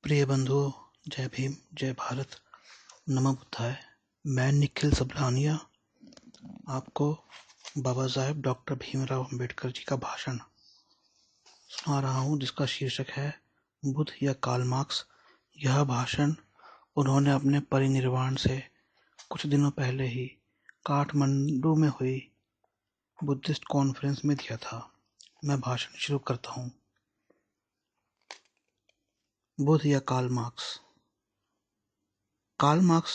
प्रिय बंधुओं, जय भीम, जय भारत, नमो बुद्धाय। मैं निखिल सबलानिया आपको बाबा साहेब डॉक्टर भीमराव अंबेडकर जी का भाषण सुना रहा हूँ, जिसका शीर्षक है बुद्ध या कार्ल मार्क्स। यह भाषण उन्होंने अपने परिनिर्वाण से कुछ दिनों पहले ही काठमांडू में हुई बुद्धिस्ट कॉन्फ्रेंस में दिया था। मैं भाषण शुरू करता हूँ। बुद्ध या कार्ल मार्क्स। कार्ल मार्क्स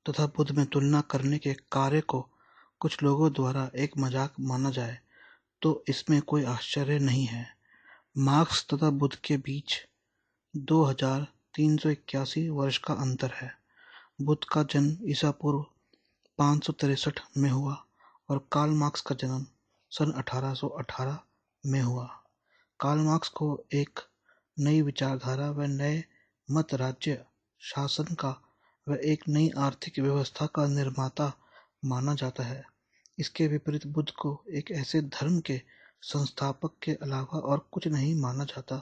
तथा बुद्ध में तुलना करने के कार्य को कुछ लोगों द्वारा एक मजाक माना जाए तो इसमें कोई आश्चर्य नहीं है। मार्क्स तथा बुद्ध के बीच 2381 वर्ष का अंतर है। बुद्ध का जन्म ईसा पूर्व 563 में हुआ और कार्ल मार्क्स का जन्म सन 1818 में हुआ। कार्ल मार्क्स को एक नई विचारधारा व नए मत राज्य शासन का व एक नई आर्थिक व्यवस्था का निर्माता माना जाता है। इसके विपरीत बुद्ध को एक ऐसे धर्म के संस्थापक के अलावा और कुछ नहीं माना जाता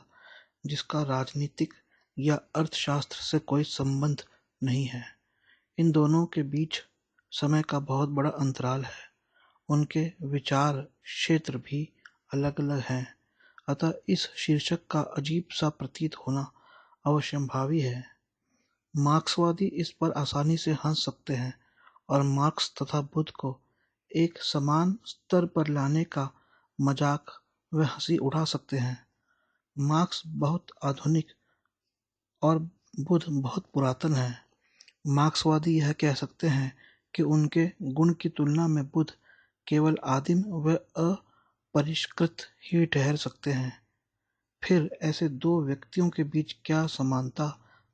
जिसका राजनीतिक या अर्थशास्त्र से कोई संबंध नहीं है। इन दोनों के बीच समय का बहुत बड़ा अंतराल है। उनके विचार क्षेत्र भी अलग-अलग हैं, अतः इस शीर्षक का अजीब सा प्रतीत होना अवश्यंभावी है। मार्क्सवादी इस पर आसानी से हंस सकते हैं और मार्क्स तथा बुद्ध को एक समान स्तर पर लाने का मजाक व हंसी उड़ा सकते हैं। मार्क्स बहुत आधुनिक और बुद्ध बहुत पुरातन है। मार्क्सवादी यह कह सकते हैं कि उनके गुण की तुलना में बुद्ध केवल आदिम व अपरिष्कृत ही ठहर सकते हैं। फिर ऐसे दो व्यक्तियों के बीच क्या समानता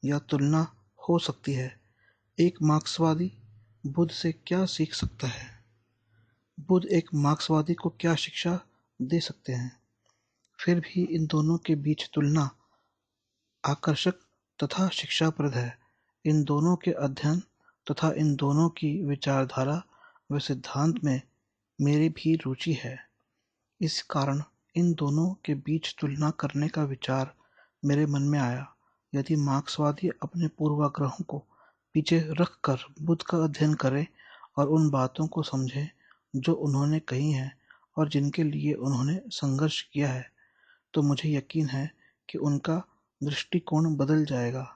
या तुलना हो सकती है? एक मार्क्सवादी बुद्ध से क्या सीख सकता है? बुद्ध एक मार्क्सवादी को क्या शिक्षा दे सकते हैं? फिर भी इन दोनों के बीच तुलना आकर्षक तथा शिक्षाप्रद है। इन दोनों के अध्ययन तथा इन दोनों की विचारधारा व सिद्धांत में मेरी भी रुचि है। इस कारण इन दोनों के बीच तुलना करने का विचार मेरे मन में आया। यदि मार्क्सवादी अपने पूर्वाग्रहों को पीछे रखकर बुद्ध का अध्ययन करें और उन बातों को समझें जो उन्होंने कही हैं और जिनके लिए उन्होंने संघर्ष किया है, तो मुझे यकीन है कि उनका दृष्टिकोण बदल जाएगा।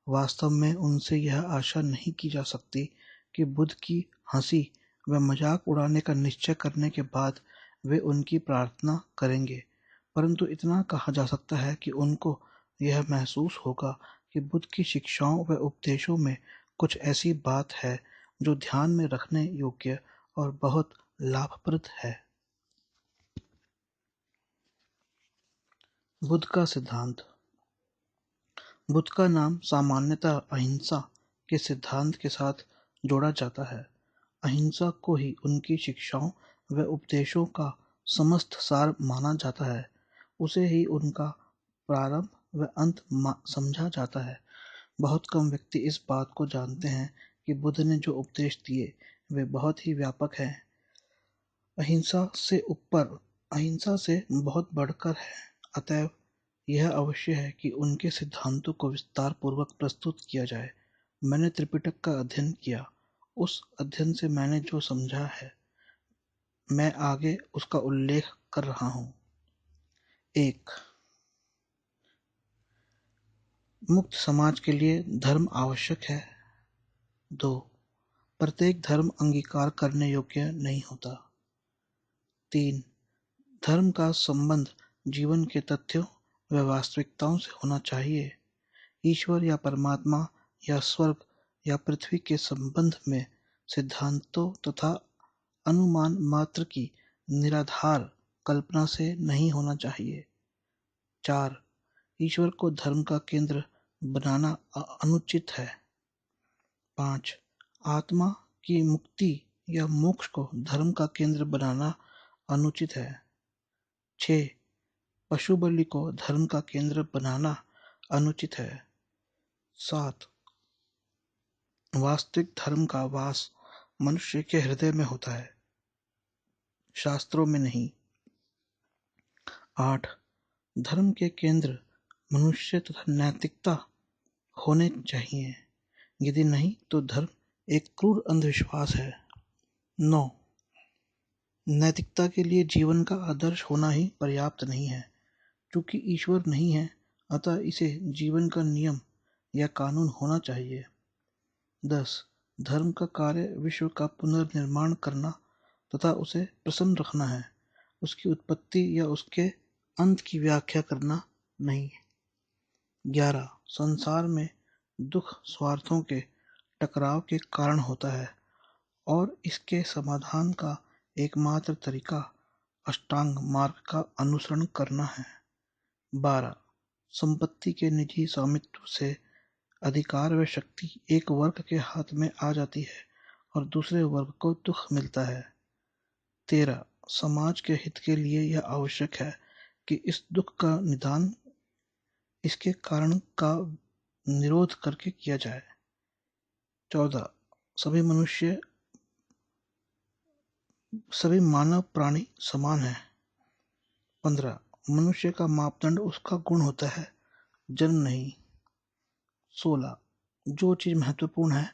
वास्तव में उनसे यह आशा नहीं की जा सकती कि बुद्ध की हंसी व मजाक उड़ाने का निश्चय करने के बाद वे उनकी प्रार्थना करेंगे, परंतु इतना कहा जा सकता है कि उनको यह महसूस होगा कि बुद्ध की शिक्षाओं व उपदेशों में कुछ ऐसी बात है जो ध्यान में रखने योग्य और बहुत लाभप्रद है। बुद्ध का सिद्धांत। बुद्ध का नाम सामान्यतः अहिंसा के सिद्धांत के साथ जोड़ा जाता है। अहिंसा को ही उनकी शिक्षाओं व उपदेशों का समस्त सार माना जाता है। उसे ही उनका प्रारंभ व अंत समझा जाता है। बहुत कम व्यक्ति इस बात को जानते हैं कि बुद्ध ने जो उपदेश दिए वे बहुत ही व्यापक हैं। अहिंसा से ऊपर, अहिंसा से बहुत बढ़कर है। अतएव यह अवश्य है कि उनके सिद्धांतों को विस्तार पूर्वक प्रस्तुत किया जाए। मैंने त्रिपिटक का अध्ययन किया। उस अध्ययन से मैंने जो समझा है, मैं आगे उसका उल्लेख कर रहा हूँ। 1. मुक्त समाज के लिए धर्म आवश्यक है। 2. प्रत्येक धर्म अंगीकार करने योग्य नहीं होता। 3. धर्म का संबंध जीवन के तथ्यों व वास्तविकताओं से होना चाहिए। ईश्वर या परमात्मा या स्वर्ग या पृथ्वी के संबंध में सिद्धांतों तथा अनुमान मात्र की निराधार कल्पना से नहीं होना चाहिए। 4. ईश्वर को धर्म का केंद्र बनाना अनुचित है। 5. आत्मा की मुक्ति या मोक्ष को धर्म का केंद्र बनाना अनुचित है। 6. पशु बलि को धर्म का केंद्र बनाना अनुचित है। 7. वास्तविक धर्म का वास मनुष्य के हृदय में होता है, शास्त्रों में नहीं। 8. धर्म के केंद्र मनुष्य तथा नैतिकता होने चाहिए, यदि नहीं तो धर्म एक क्रूर अंधविश्वास है। 9. नैतिकता के लिए जीवन का आदर्श होना ही पर्याप्त नहीं है। चूंकि ईश्वर नहीं है, अतः इसे जीवन का नियम या कानून होना चाहिए। 10. धर्म का कार्य विश्व का पुनर्निर्माण करना तथा उसे प्रसन्न रखना है, उसकी उत्पत्ति या उसके अंत की व्याख्या करना नहीं। 11. संसार में दुख स्वार्थों के टकराव के कारण होता है और इसके समाधान का एकमात्र तरीका अष्टांग मार्ग का अनुसरण करना है। 12. संपत्ति के निजी स्वामित्व से अधिकार व शक्ति एक वर्ग के हाथ में आ जाती है और दूसरे वर्ग को दुख मिलता है। 13. समाज के हित के लिए यह आवश्यक है कि इस दुख का निदान इसके कारण का निरोध करके किया जाए। 14. सभी मानव प्राणी समान हैं। 15. मनुष्य का मापदंड उसका गुण होता है, जन्म नहीं। 16. जो चीज महत्वपूर्ण है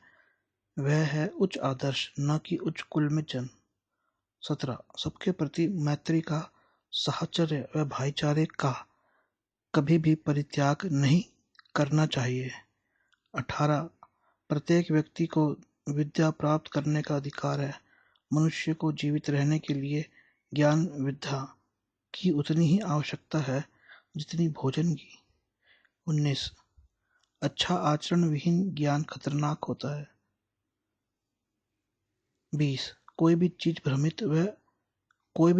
वह है उच्च आदर्श, न कि उच्च कुल में जन्म। 17. सबके प्रति मैत्री का, साहचर्य व भाईचारे का कभी भी परित्याग नहीं करना चाहिए। 18. प्रत्येक व्यक्ति को विद्या प्राप्त करने का अधिकार है। मनुष्य को जीवित रहने के लिए ज्ञान विद्या की उतनी ही आवश्यकता है जितनी भोजन की। 19. अच्छा आचरण विहीन ज्ञान खतरनाक होता है। 20. कोई भी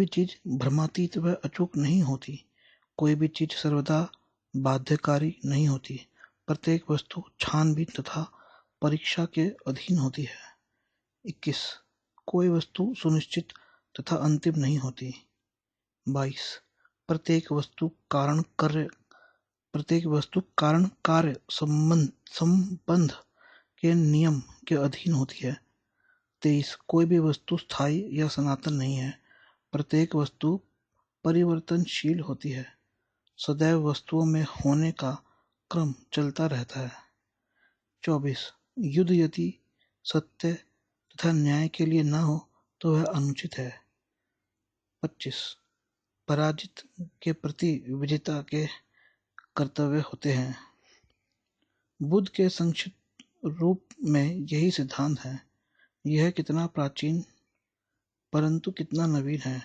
चीज भ्रमातीत व अचूक नहीं होती। कोई भी चीज सर्वदा बाध्यकारी नहीं होती। प्रत्येक वस्तु छानबीन तथा परीक्षा के अधीन होती है। 21. कोई वस्तु सुनिश्चित तथा अंतिम नहीं होती। 22. प्रत्येक वस्तु कारण कार्य संबंध के नियम के अधीन होती है। 23. कोई भी वस्तु स्थायी या सनातन नहीं है। प्रत्येक वस्तु परिवर्तनशील होती है। सदैव वस्तुओं में होने का क्रम चलता रहता है। 24. युद्ध यदि सत्य तथा न्याय के लिए न हो तो वह अनुचित है। 25. पराजित के प्रति विजेता के कर्तव्य होते हैं। बुद्ध के संक्षिप्त रूप में यही सिद्धांत है। यह कितना प्राचीन परंतु कितना नवीन है।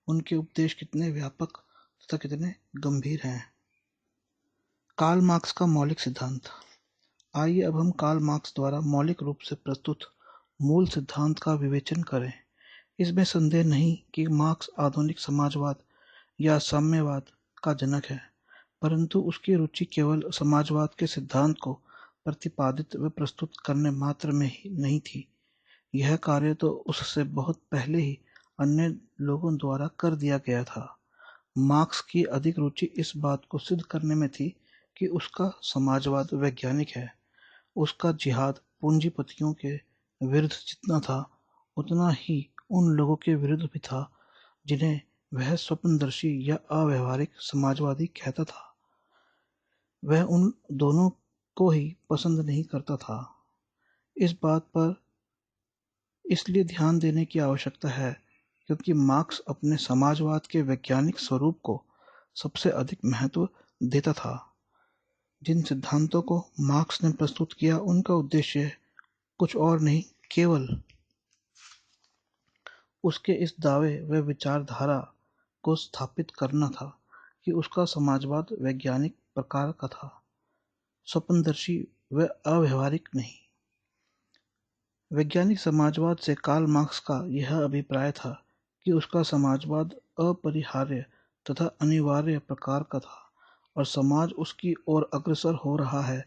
उनके उपदेश कितने व्यापक तथा कितने गंभीर हैं। कार्ल मार्क्स का मौलिक सिद्धांत। आइए अब हम कार्ल मार्क्स द्वारा मौलिक रूप से प्रस्तुत मूल सिद्धांत का विवेचन करें। इसमें संदेह नहीं कि मार्क्स आधुनिक समाजवाद या साम्यवाद का जनक है, परंतु उसकी रुचि केवल समाजवाद के सिद्धांत को प्रतिपादित व प्रस्तुत करने मात्र में ही नहीं थी। यह कार्य तो उससे बहुत पहले ही अन्य लोगों द्वारा कर दिया गया था। मार्क्स की अधिक रुचि इस बात को सिद्ध करने में थी कि उसका समाजवाद वैज्ञानिक है। उसका जिहाद पूंजीपतियों के विरुद्ध जितना था, उतना ही उन लोगों के विरुद्ध भी था जिन्हें वह स्वप्नदर्शी या अव्यवहारिक समाजवादी कहता था। वह उन दोनों को ही पसंद नहीं करता था। इस बात पर इसलिए ध्यान देने की आवश्यकता है क्योंकि मार्क्स अपने समाजवाद के वैज्ञानिक स्वरूप को सबसे अधिक महत्व देता था। जिन सिद्धांतों को मार्क्स ने प्रस्तुत किया, उनका उद्देश्य कुछ और नहीं, केवल उसके इस दावे व विचारधारा को स्थापित करना था कि उसका समाजवाद वैज्ञानिक प्रकार का था, स्वप्नदर्शी व अव्यवहारिक नहीं। वैज्ञानिक समाजवाद से कार्ल मार्क्स का यह अभिप्राय था कि उसका समाजवाद अपरिहार्य तथा अनिवार्य प्रकार का था और समाज उसकी ओर अग्रसर हो रहा है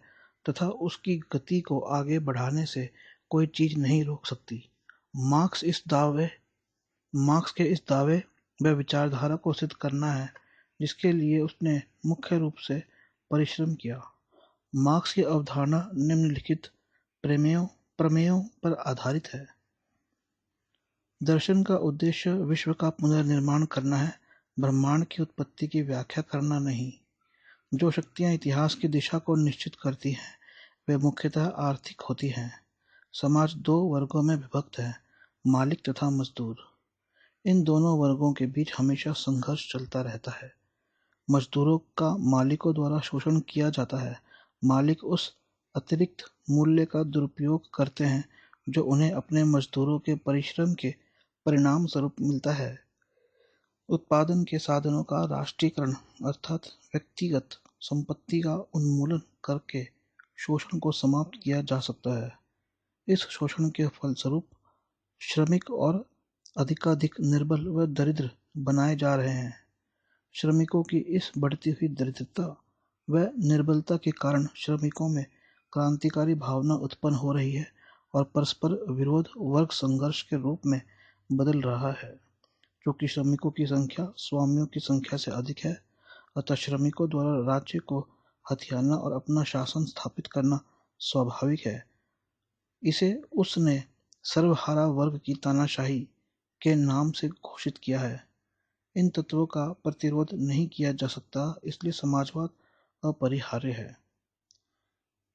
तथा उसकी गति को आगे बढ़ाने से कोई चीज नहीं रोक सकती। मार्क्स के इस दावे व विचारधारा को सिद्ध करना है जिसके लिए उसने मुख्य रूप से परिश्रम किया। मार्क्स की अवधारणा निम्नलिखित प्रमेयों पर आधारित है। दर्शन का उद्देश्य विश्व का पुनर्निर्माण करना है, ब्रह्मांड की उत्पत्ति की व्याख्या करना नहीं। जो शक्तियां इतिहास की दिशा को निश्चित करती हैं, वे मुख्यतः आर्थिक होती हैं। समाज दो वर्गों में विभक्त है, मालिक तथा मजदूर। इन दोनों वर्गों के बीच हमेशा संघर्ष चलता रहता है। मजदूरों का मालिकों द्वारा शोषण किया जाता है। मालिक उस अतिरिक्त मूल्य का दुरुपयोग करते हैं जो उन्हें अपने मजदूरों के परिश्रम के परिणाम स्वरूप मिलता है। उत्पादन के साधनों का राष्ट्रीयकरण अर्थात व्यक्तिगत संपत्ति का उन्मूलन करके शोषण को समाप्त किया जा सकता है। इस शोषण के फलस्वरूप श्रमिक और अधिकाधिक निर्बल व दरिद्र बनाए जा रहे हैं। श्रमिकों की इस बढ़ती हुई दरिद्रता व निर्बलता के कारण श्रमिकों में क्रांतिकारी भावना उत्पन्न हो रही है और परस्पर विरोध वर्ग संघर्ष के रूप में बदल रहा है। क्योंकि श्रमिकों की संख्या स्वामियों की संख्या से अधिक है, अतः श्रमिकों द्वारा राज्य को हथियाना और अपना शासन स्थापित करना स्वाभाविक है। इसे उसने सर्वहारा वर्ग की तानाशाही के नाम से घोषित किया है। इन तत्वों का प्रतिरोध नहीं किया जा सकता, इसलिए समाजवाद अपरिहार्य है।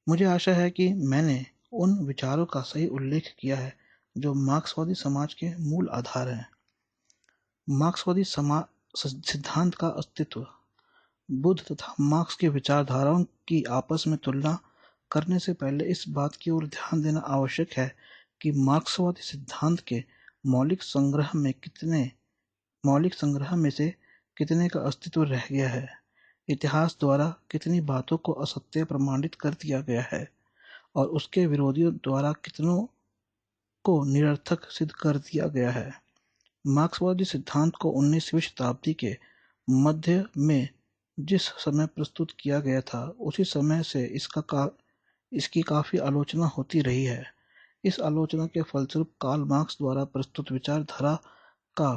मुझे आशा है कि मैंने उन विचारों का सही उल्लेख किया है जो मार्क्सवादी समाज के मूल आधार हैं। मार्क्सवादी सिद्धांत का अस्तित्व। बुद्ध तथा मार्क्स की विचारधाराओं की आपस में तुलना करने से पहले इस बात की ओर ध्यान देना आवश्यक है कि मार्क्सवादी सिद्धांत के मौलिक संग्रह में से कितने का अस्तित्व रह गया है, इतिहास द्वारा कितनी बातों को असत्य प्रमाणित कर दिया गया है और उसके विरोधियों द्वारा कितनों को निरर्थक सिद्ध कर दिया गया है। मार्क्सवादी सिद्धांत को 19वीं शताब्दी के मध्य में जिस समय प्रस्तुत किया गया था, उसी समय से इसकी काफी आलोचना होती रही है। इस आलोचना के फलस्वरूप कार्ल मार्क्स द्वारा प्रस्तुत विचारधारा का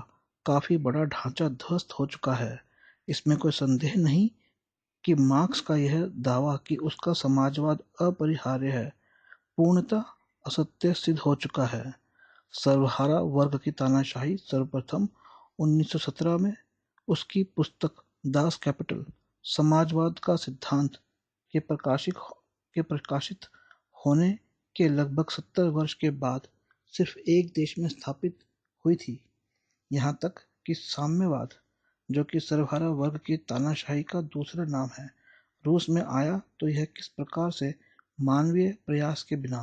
काफी बड़ा ढांचा ध्वस्त हो चुका है। इसमें कोई संदेह नहीं कि मार्क्स का यह दावा कि उसका समाजवाद अपरिहार्य है पूर्णतः असत्य सिद्ध हो चुका है। सर्वहारा वर्ग की तानाशाही सर्वप्रथम 1917 में उसकी पुस्तक दास कैपिटल समाजवाद का सिद्धांत के प्रकाशित होने के लगभग 70 वर्ष के बाद सिर्फ एक देश में स्थापित हुई थी। यहाँ तक कि साम्यवाद, जो कि सर्वहारा वर्ग की तानाशाही का दूसरा नाम है, रूस में आया तो यह किस प्रकार से मानवीय प्रयास के बिना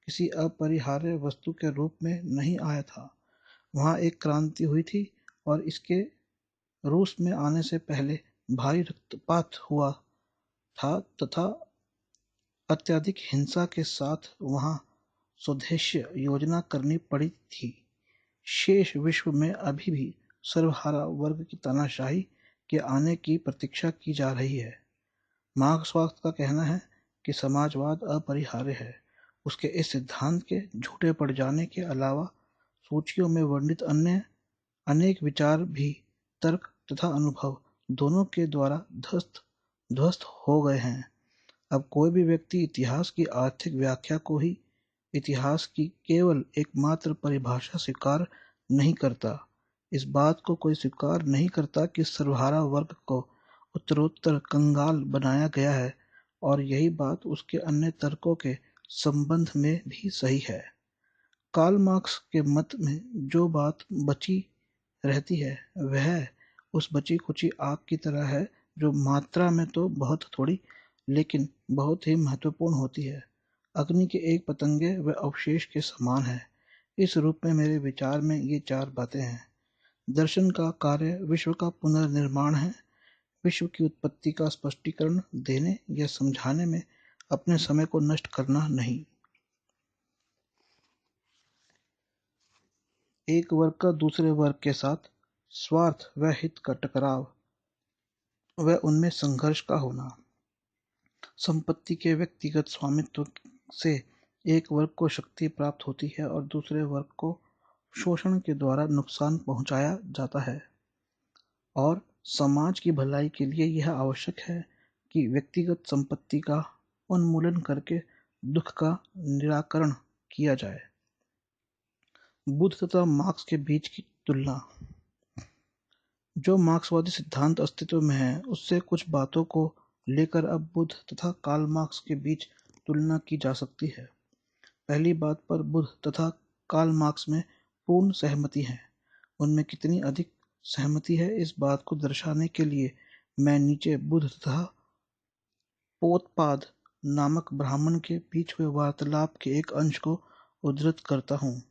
किसी अपरिहार्य वस्तु के रूप में नहीं आया था। वहाँ एक क्रांति हुई थी और इसके रूस में आने से पहले भारी रक्तपात हुआ था तथा अत्यधिक हिंसा के साथ वहाँ स्वदेशीय योजना करनी पड़ी थी। शेष विश्व में अभी भी सर्वहारा वर्ग की तानाशाही के आने की प्रतीक्षा की जा रही है। मार्क्सवाद का कहना है कि समाजवाद अपरिहार्य है। उसके इस सिद्धांत के झूठे पड़ जाने के अलावा सूचियों में वर्णित अन्य अनेक विचार भी तर्क तथा अनुभव दोनों के द्वारा ध्वस्त हो गए हैं। अब कोई भी व्यक्ति इतिहास की आर्थिक व्याख्या को ही इतिहास की केवल एकमात्र परिभाषा स्वीकार नहीं करता। इस बात को कोई स्वीकार नहीं करता कि सर्वहारा वर्ग को उत्तरोत्तर कंगाल बनाया गया है और यही बात उसके अन्य तर्कों के संबंध में भी सही है। कार्ल मार्क्स के मत में जो बात बची रहती है वह उस बची खुची आग की तरह है जो मात्रा में तो बहुत थोड़ी लेकिन बहुत ही महत्वपूर्ण होती है। अग्नि के एक पतंगे व अवशेष के समान है। इस रूप में मेरे विचार में ये चार बातें हैं। दर्शन का कार्य विश्व का पुनर्निर्माण है। विश्व की उत्पत्ति का स्पष्टीकरण देने या समझाने में अपने समय को नष्ट करना नहीं। एक वर्ग का दूसरे वर्ग के साथ स्वार्थ व हित का टकराव व उनमें संघर्ष का होना। संपत्ति के व्यक्तिगत स्वामित्व से एक वर्ग को शक्ति प्राप्त होती है और दूसरे वर्ग को शोषण के द्वारा नुकसान पहुंचाया जाता है। और समाज की भलाई के लिए यह आवश्यक है कि व्यक्तिगत संपत्ति का उन्मूलन करके दुख का निराकरण किया जाए। बुद्ध तथा मार्क्स के बीच की तुलना। जो मार्क्सवादी सिद्धांत अस्तित्व में है उससे कुछ बातों को लेकर अब बुद्ध तथा कार्ल मार्क्स के बीच तुलना की जा सकती है। पहली बात पर बुद्ध तथा कार्ल मार्क्स में पूर्ण सहमति है। उनमें कितनी अधिक सहमति है, इस बात को दर्शाने के लिए मैं नीचे बुद्ध तथा पोतपाद नामक ब्राह्मण के बीच हुए वार्तालाप के एक अंश को उद्धृत करता हूँ।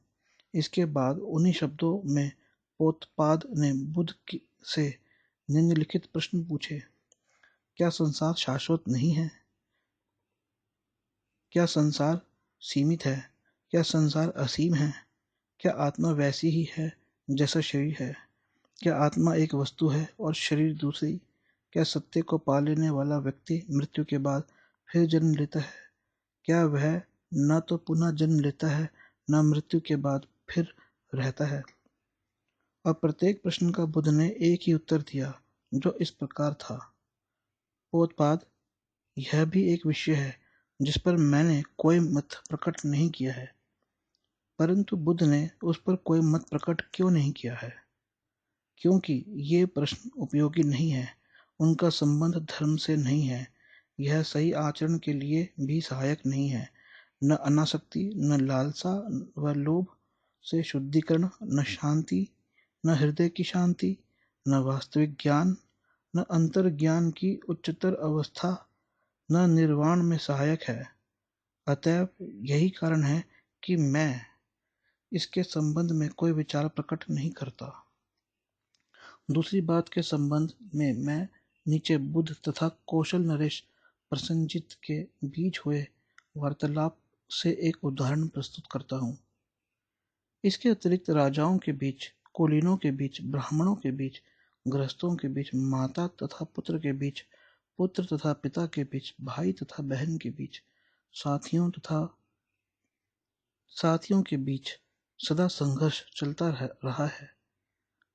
इसके बाद उन्हीं शब्दों में पोतपाद ने बुद्ध से निम्नलिखित प्रश्न पूछे। क्या संसार शाश्वत नहीं है? क्या संसार सीमित है? क्या संसार असीम है? क्या आत्मा वैसी ही है जैसा शरीर है? क्या आत्मा एक वस्तु है और शरीर दूसरी? क्या सत्य को पा लेने वाला व्यक्ति मृत्यु के बाद फिर जन्म लेता है? क्या वह न तो पुनः जन्म लेता है न मृत्यु के बाद फिर रहता है? और प्रत्येक प्रश्न का बुद्ध ने एक ही उत्तर दिया, जो इस प्रकार था। पोतपाद, यह भी एक विषय है जिस पर मैंने कोई मत प्रकट नहीं किया है। परंतु बुद्ध ने उस पर कोई मत प्रकट क्यों नहीं किया है? क्योंकि ये प्रश्न उपयोगी नहीं है, उनका संबंध धर्म से नहीं है, यह सही आचरण के लिए भी सहायक नहीं है। न अनासक्ति, न लालसा व लोभ से शुद्धिकरण, न शांति, न हृदय की शांति, न वास्तविक ज्ञान, न अंतर्ज्ञान की उच्चतर अवस्था, न निर्वाण में सहायक है। अतएव यही कारण है कि मैं इसके संबंध में कोई विचार प्रकट नहीं करता। दूसरी बात के संबंध में मैं नीचे बुद्ध तथा कौशल नरेश प्रसेनजित के बीच हुए वार्तालाप से एक उदाहरण प्रस्तुत करता हूँ। इसके अतिरिक्त राजाओं के बीच, कुलीनों के बीच, ब्राह्मणों के बीच, गृहस्थों के बीच, माता तथा पुत्र के बीच, पुत्र तथा पिता के बीच, भाई तथा बहन के बीच, साथियों के बीच सदा संघर्ष चलता रहा है।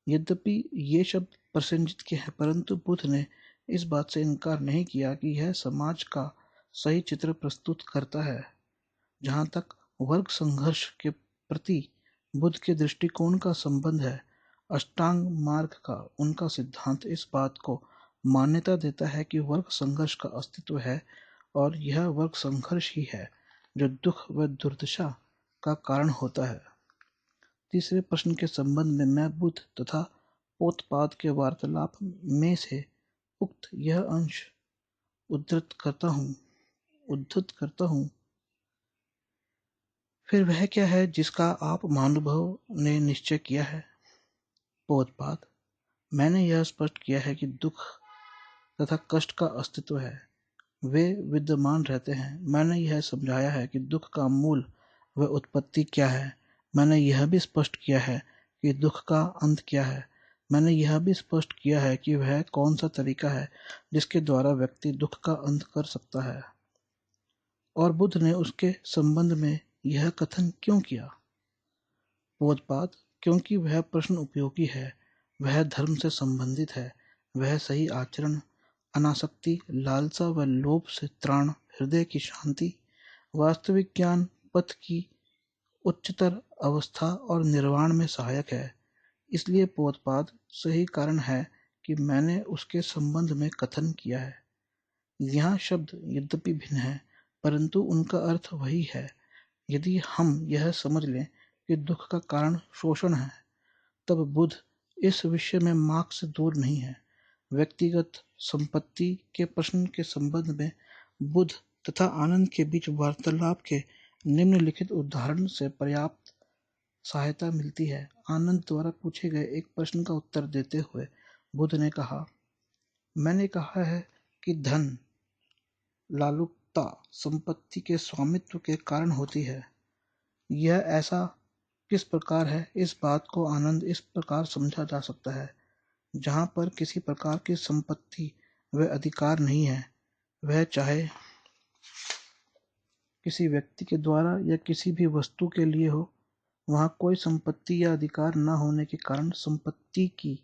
यद्यपि ये शब्द प्रसेनजित के हैं, परंतु बुद्ध ने इस बात से इनकार नहीं किया कि यह समाज का सही चित्र प्रस्तुत करता है। जहाँ तक वर्ग संघर्ष के प्रति बुद्ध के दृष्टिकोण का संबंध है, अष्टांग मार्ग का उनका सिद्धांत इस बात को मान्यता देता है कि वर्ग संघर्ष का अस्तित्व है और यह वर्ग संघर्ष ही है जो दुख व दुर्दशा का कारण होता है। तीसरे प्रश्न के संबंध में मैं बुद्ध तथा पोतपाद के वार्तालाप में से उक्त यह अंश उद्धृत करता हूँ। फिर वह क्या है जिसका आप महानुभव ने निश्चय किया है? पोतपाद, मैंने यह स्पष्ट किया है कि दुख तथा कष्ट का अस्तित्व है, वे विद्यमान रहते हैं। मैंने यह समझाया है कि दुख का मूल व उत्पत्ति क्या है। मैंने यह भी स्पष्ट किया है कि दुख का अंत क्या है। मैंने यह भी स्पष्ट किया है कि वह कौन सा तरीका है जिसके द्वारा व्यक्ति दुख का अंत कर सकता है। और बुद्ध ने उसके संबंध में यह कथन क्यों किया? पोतपाद, क्योंकि वह प्रश्न उपयोगी है, वह धर्म से संबंधित है, वह सही आचरण, अनासक्ति, लालसा व लोभ से त्राण, हृदय की शांति, वास्तविक ज्ञान, पथ की उच्चतर अवस्था और निर्वाण में सहायक है। इसलिए पोतपाद सही कारण है कि मैंने उसके संबंध में कथन किया है। यहाँ शब्द यद्यपि भिन्न है, परंतु उनका अर्थ वही है। यदि हम यह समझ लें कि दुख का कारण शोषण है, तब बुद्ध इस विषय में मार्क्स से दूर नहीं है। व्यक्तिगत संपत्ति के प्रश्न के संबंध में बुद्ध तथा आनंद के बीच वार्तालाप के निम्नलिखित उदाहरण से पर्याप्त सहायता मिलती है। आनंद द्वारा पूछे गए एक प्रश्न का उत्तर देते हुए बुद्ध ने कहा, मैंने कहा है कि धन, लालुपता संपत्ति के स्वामित्व के कारण होती है। यह ऐसा किस प्रकार है, इस बात को आनंद इस प्रकार समझा जा सकता है। जहाँ पर किसी प्रकार की संपत्ति व अधिकार नहीं है, वह चाहे किसी व्यक्ति के द्वारा या किसी भी वस्तु के लिए हो, वहाँ कोई संपत्ति या अधिकार न होने के कारण संपत्ति की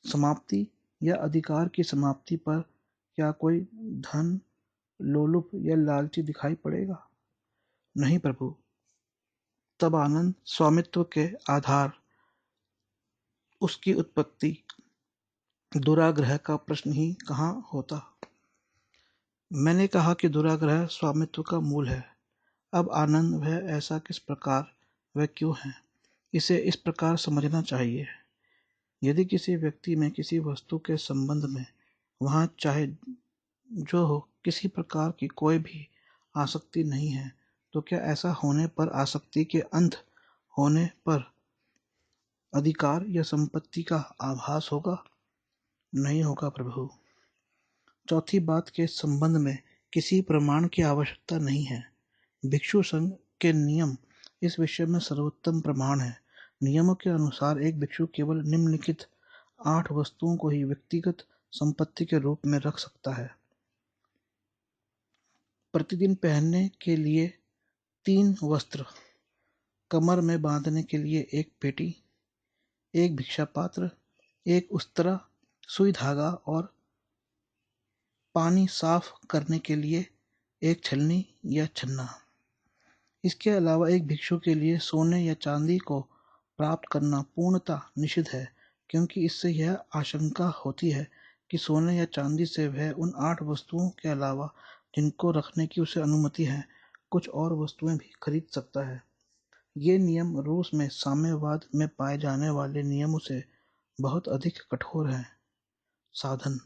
समाप्ति या अधिकार की समाप्ति पर क्या कोई धन लोलुप या लालची दिखाई पड़ेगा? नहीं प्रभु। तब आनंद स्वामित्व के आधार, उसकी उत्पत्ति, दुराग्रह का प्रश्न ही कहाँ होता? मैंने कहा कि दुराग्रह स्वामित्व का मूल है। अब आनंद वह ऐसा किस प्रकार, वह क्यों है, इसे इस प्रकार समझना चाहिए। यदि किसी व्यक्ति में किसी वस्तु के संबंध में, वहाँ चाहे जो हो, किसी प्रकार की कोई भी आसक्ति नहीं है, तो क्या ऐसा होने पर आसक्ति के अंत होने पर अधिकार या संपत्ति का आभास होगा? नहीं होगा प्रभु। चौथी बात के संबंध में किसी प्रमाण की आवश्यकता नहीं है। भिक्षु संघ के नियम इस विषय में सर्वोत्तम प्रमाण है। नियमों के अनुसार एक भिक्षु केवल निम्नलिखित 8 वस्तुओं को ही व्यक्तिगत संपत्ति के रूप में रख सकता है। प्रतिदिन पहनने के लिए 3 वस्त्र, कमर में बांधने के लिए 1 पेटी, 1 भिक्षा पात्र, 1 उस्तरा, सुई धागा और पानी साफ करने के लिए 1 छलनी या छन्ना। इसके अलावा एक भिक्षु के लिए सोने या चांदी को प्राप्त करना पूर्णतः निषिद्ध है, क्योंकि इससे यह आशंका होती है कि सोने या चांदी से वह उन 8 वस्तुओं के अलावा जिनको रखने की उसे अनुमति है, कुछ और वस्तुएं भी खरीद सकता है। ये नियम रूस में साम्यवाद में पाए जाने वाले नियमों से बहुत अधिक कठोर हैं। साधन।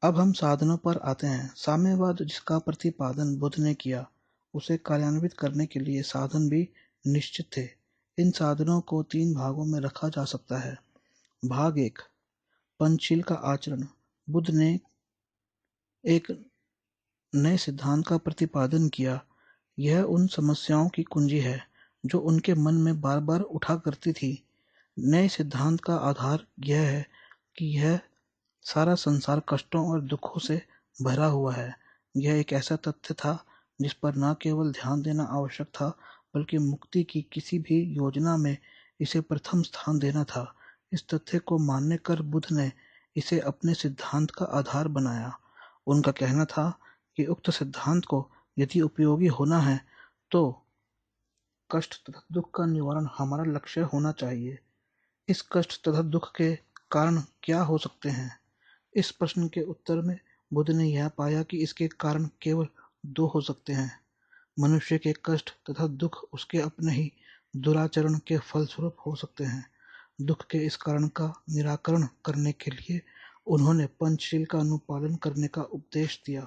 अब हम साधनों पर आते हैं। साम्यवाद जिसका प्रतिपादन बुद्ध ने किया, उसे कार्यान्वित करने के लिए साधन भी निश्चित थे। इन साधनों को 3 भागों में रखा जा सकता है। भाग 1, पंचशील का आचरण। बुद्ध ने एक नए सिद्धांत का प्रतिपादन किया। यह उन समस्याओं की कुंजी है जो उनके मन में बार बार उठा करती थी। नए सिद्धांत का आधार यह है कि यह सारा संसार कष्टों और दुखों से भरा हुआ है। यह एक ऐसा तथ्य था जिस पर न केवल ध्यान देना आवश्यक था, बल्कि मुक्ति की किसी भी योजना में इसे प्रथम स्थान देना था। इस तथ्य को मानने कर बुद्ध ने इसे अपने सिद्धांत का आधार बनाया। उनका कहना था कि उक्त सिद्धांत को यदि उपयोगी होना है तो कष्ट तथा दुख का निवारण हमारा लक्ष्य होना चाहिए। इस कष्ट तथा दुख के कारण क्या हो सकते हैं? इस प्रश्न के उत्तर में बुद्ध ने यह पाया कि इसके कारण केवल 2 हो सकते हैं। मनुष्य के कष्ट तथा दुख उसके अपने ही दुराचरण के फलस्वरूप हो सकते हैं। दुख के इस कारण का निराकरण करने के लिए उन्होंने पंचशील का अनुपालन करने का उपदेश दिया।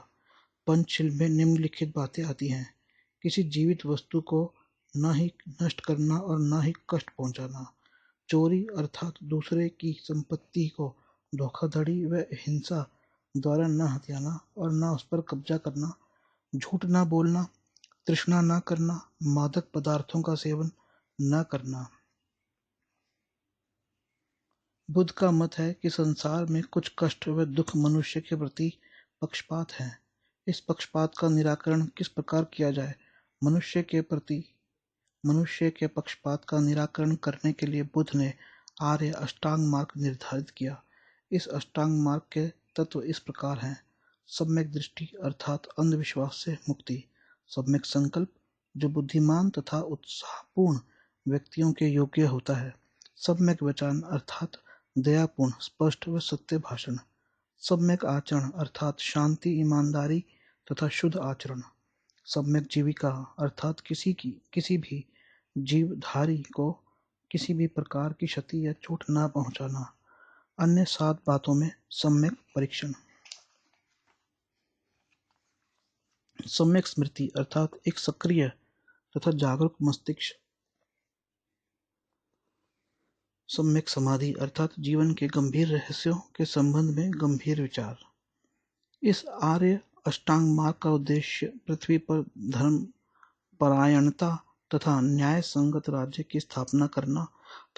पंचशील में निम्नलिखित बातें आती हैं: किसी जीवित वस्तु को न ही नष्ट करना और न ही कष्ट पहुंचाना, चोरी अर्थात दूसरे की संपत्ति को धोखाधड़ी व हिंसा द्वारा न हथियाना और न उस पर कब्जा करना, झूठ न बोलना, तृष्णा न करना, मादक पदार्थों का सेवन न करना। बुद्ध का मत है कि संसार में कुछ कष्ट व दुख मनुष्य के प्रति पक्षपात है। इस पक्षपात का निराकरण किस प्रकार किया जाए? मनुष्य के प्रति मनुष्य के पक्षपात का निराकरण करने के लिए बुद्ध ने आर्य अष्टांग मार्ग निर्धारित किया। इस अष्टांग मार्ग के तत्व इस प्रकार हैं: सम्यक दृष्टि अर्थात अंधविश्वास से मुक्ति, सम्यक संकल्प जो बुद्धिमान तथा उत्साहपूर्ण व्यक्तियों के योग्य होता है, सम्यक वचन अर्थात दयापूर्ण, स्पष्ट व सत्य भाषण, सम्यक आचरण अर्थात शांति, ईमानदारी तथा शुद्ध आचरण, सम्यक जीविका अर्थात किसी भी जीवधारी को किसी भी प्रकार की क्षति या चोट न पहुंचाना। अन्य 7 बातों में सम्यक परीक्षण। सम्यक स्मृति अर्थात एक सक्रिय तथा जागरूक मस्तिष्क, सम्यक समाधि अर्थात जीवन के गंभीर रहस्यों के संबंध में गंभीर विचार। इस आर्य अष्टांग मार्ग का उद्देश्य पृथ्वी पर धर्म परायणता तथा न्याय संगत राज्य की स्थापना करना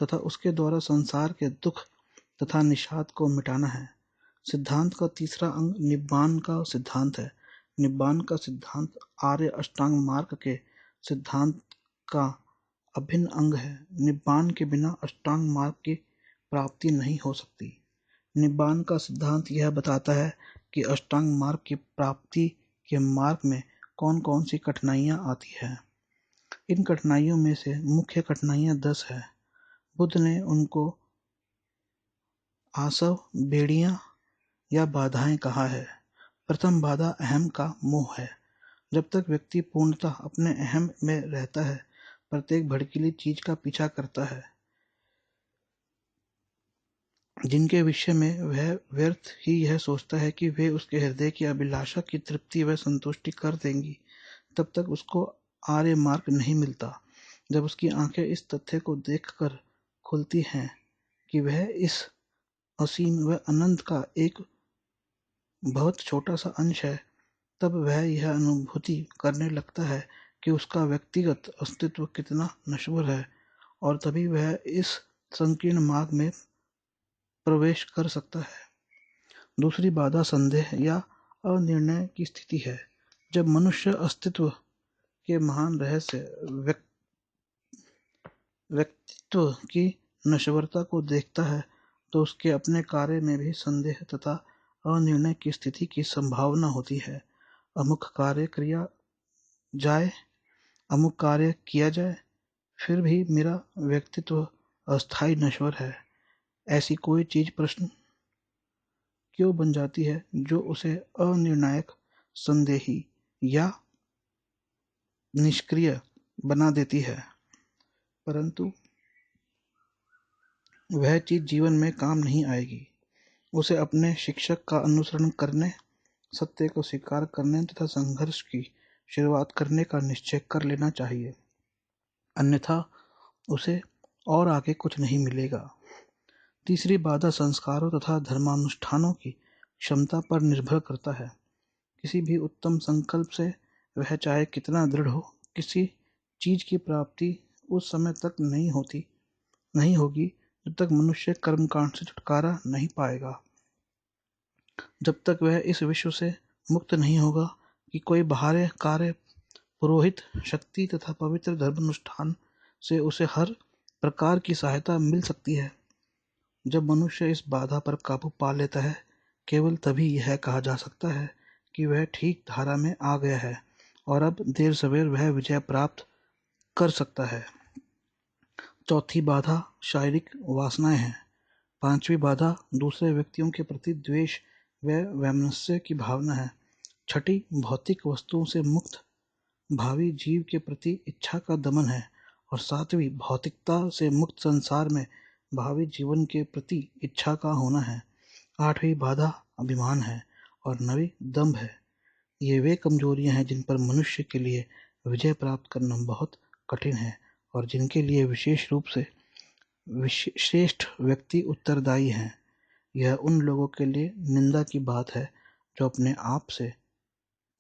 तथा उसके द्वारा संसार के दुख तथा निषाद को मिटाना है। सिद्धांत का तीसरा अंग निब्बान का सिद्धांत है। निब्बान का सिद्धांत आर्य अष्टांग मार्ग के सिद्धांत का अभिन्न अंग है। निब्बान के बिना अष्टांग मार्ग की प्राप्ति नहीं हो सकती। निब्बान का सिद्धांत यह बताता है कि अष्टांग मार्ग की प्राप्ति के मार्ग में कौन कौन सी कठिनाइयाँ आती हैं। इन कठिनाइयों में से मुख्य कठिनाइयाँ 10 है। बुद्ध ने उनको आसव, बेड़ियाँ या बाधाएं कहा है। प्रथम बाधा अहम का मोह है। जब तक व्यक्ति पूर्णतः अपने अहम में रहता है, प्रत्येक भड़कीली चीज का पीछा करता है जिनके विषय में वह व्यर्थ ही यह सोचता है कि वे उसके हृदय की अभिलाषा की तृप्ति व संतुष्टि कर देंगी, तब तक उसको आर्य मार्ग नहीं मिलता। जब उसकी आंखें इस तथ्य को देखकर खुलती हैं कि वह इस असीम व अनंत का एक बहुत छोटा सा अंश है, तब वह यह अनुभूति करने लगता है कि उसका व्यक्तिगत अस्तित्व कितना नश्वर है, और तभी वह इस संकीर्ण मार्ग में प्रवेश कर सकता है। दूसरी बाधा संदेह या अनिर्णय की स्थिति है। जब मनुष्य अस्तित्व के महान रहस्य व्यक्तित्व की नश्वरता को देखता है, तो उसके अपने कार्य में भी संदेह तथा अनिर्णय की स्थिति की संभावना होती है। अमुक कार्य किया जाए, फिर भी मेरा व्यक्तित्व अस्थायी नश्वर है, ऐसी कोई चीज प्रश्न क्यों बन जाती है जो उसे अनिर्णायक, संदेही या निष्क्रिय बना देती है। परंतु वह चीज जीवन में काम नहीं आएगी। उसे अपने शिक्षक का अनुसरण करने, सत्य को स्वीकार करने तथा संघर्ष की शुरुआत करने का निश्चय कर लेना चाहिए, अन्यथा उसे और आगे कुछ नहीं मिलेगा। तीसरी बाधा संस्कारों तथा धर्मानुष्ठानों की क्षमता पर निर्भर करता है। किसी भी उत्तम संकल्प से, वह चाहे कितना दृढ़ हो, किसी चीज की प्राप्ति उस समय तक नहीं होगी जब तक मनुष्य कर्मकांड से छुटकारा नहीं पाएगा। जब तक वह इस विश्व से मुक्त नहीं होगा कि कोई बाहरी कार्य, पुरोहित शक्ति तथा पवित्र धर्मानुष्ठान से उसे हर प्रकार की सहायता मिल सकती है। जब मनुष्य इस बाधा पर काबू पा लेता है, केवल तभी यह कहा जा सकता है कि वह ठीक धारा में आ गया है और अब देर सवेर वह विजय प्राप्त कर सकता है। चौथी बाधा शारीरिक वासनाएं हैं। पांचवी बाधा दूसरे व्यक्तियों के प्रति द्वेष व वैमनस्य की भावना है। छठी भौतिक वस्तुओं से मुक्त भावी जीव के प्रति इच्छा का दमन है, और सातवीं भौतिकता से मुक्त संसार में भावी जीवन के प्रति इच्छा का होना है। आठवीं बाधा अभिमान है और नवीं दंभ है। ये वे कमजोरियां हैं जिन पर मनुष्य के लिए विजय प्राप्त करना बहुत कठिन है और जिनके लिए विशेष रूप से श्रेष्ठ व्यक्ति उत्तरदायी हैं। यह उन लोगों के लिए निंदा की बात है जो अपने आप से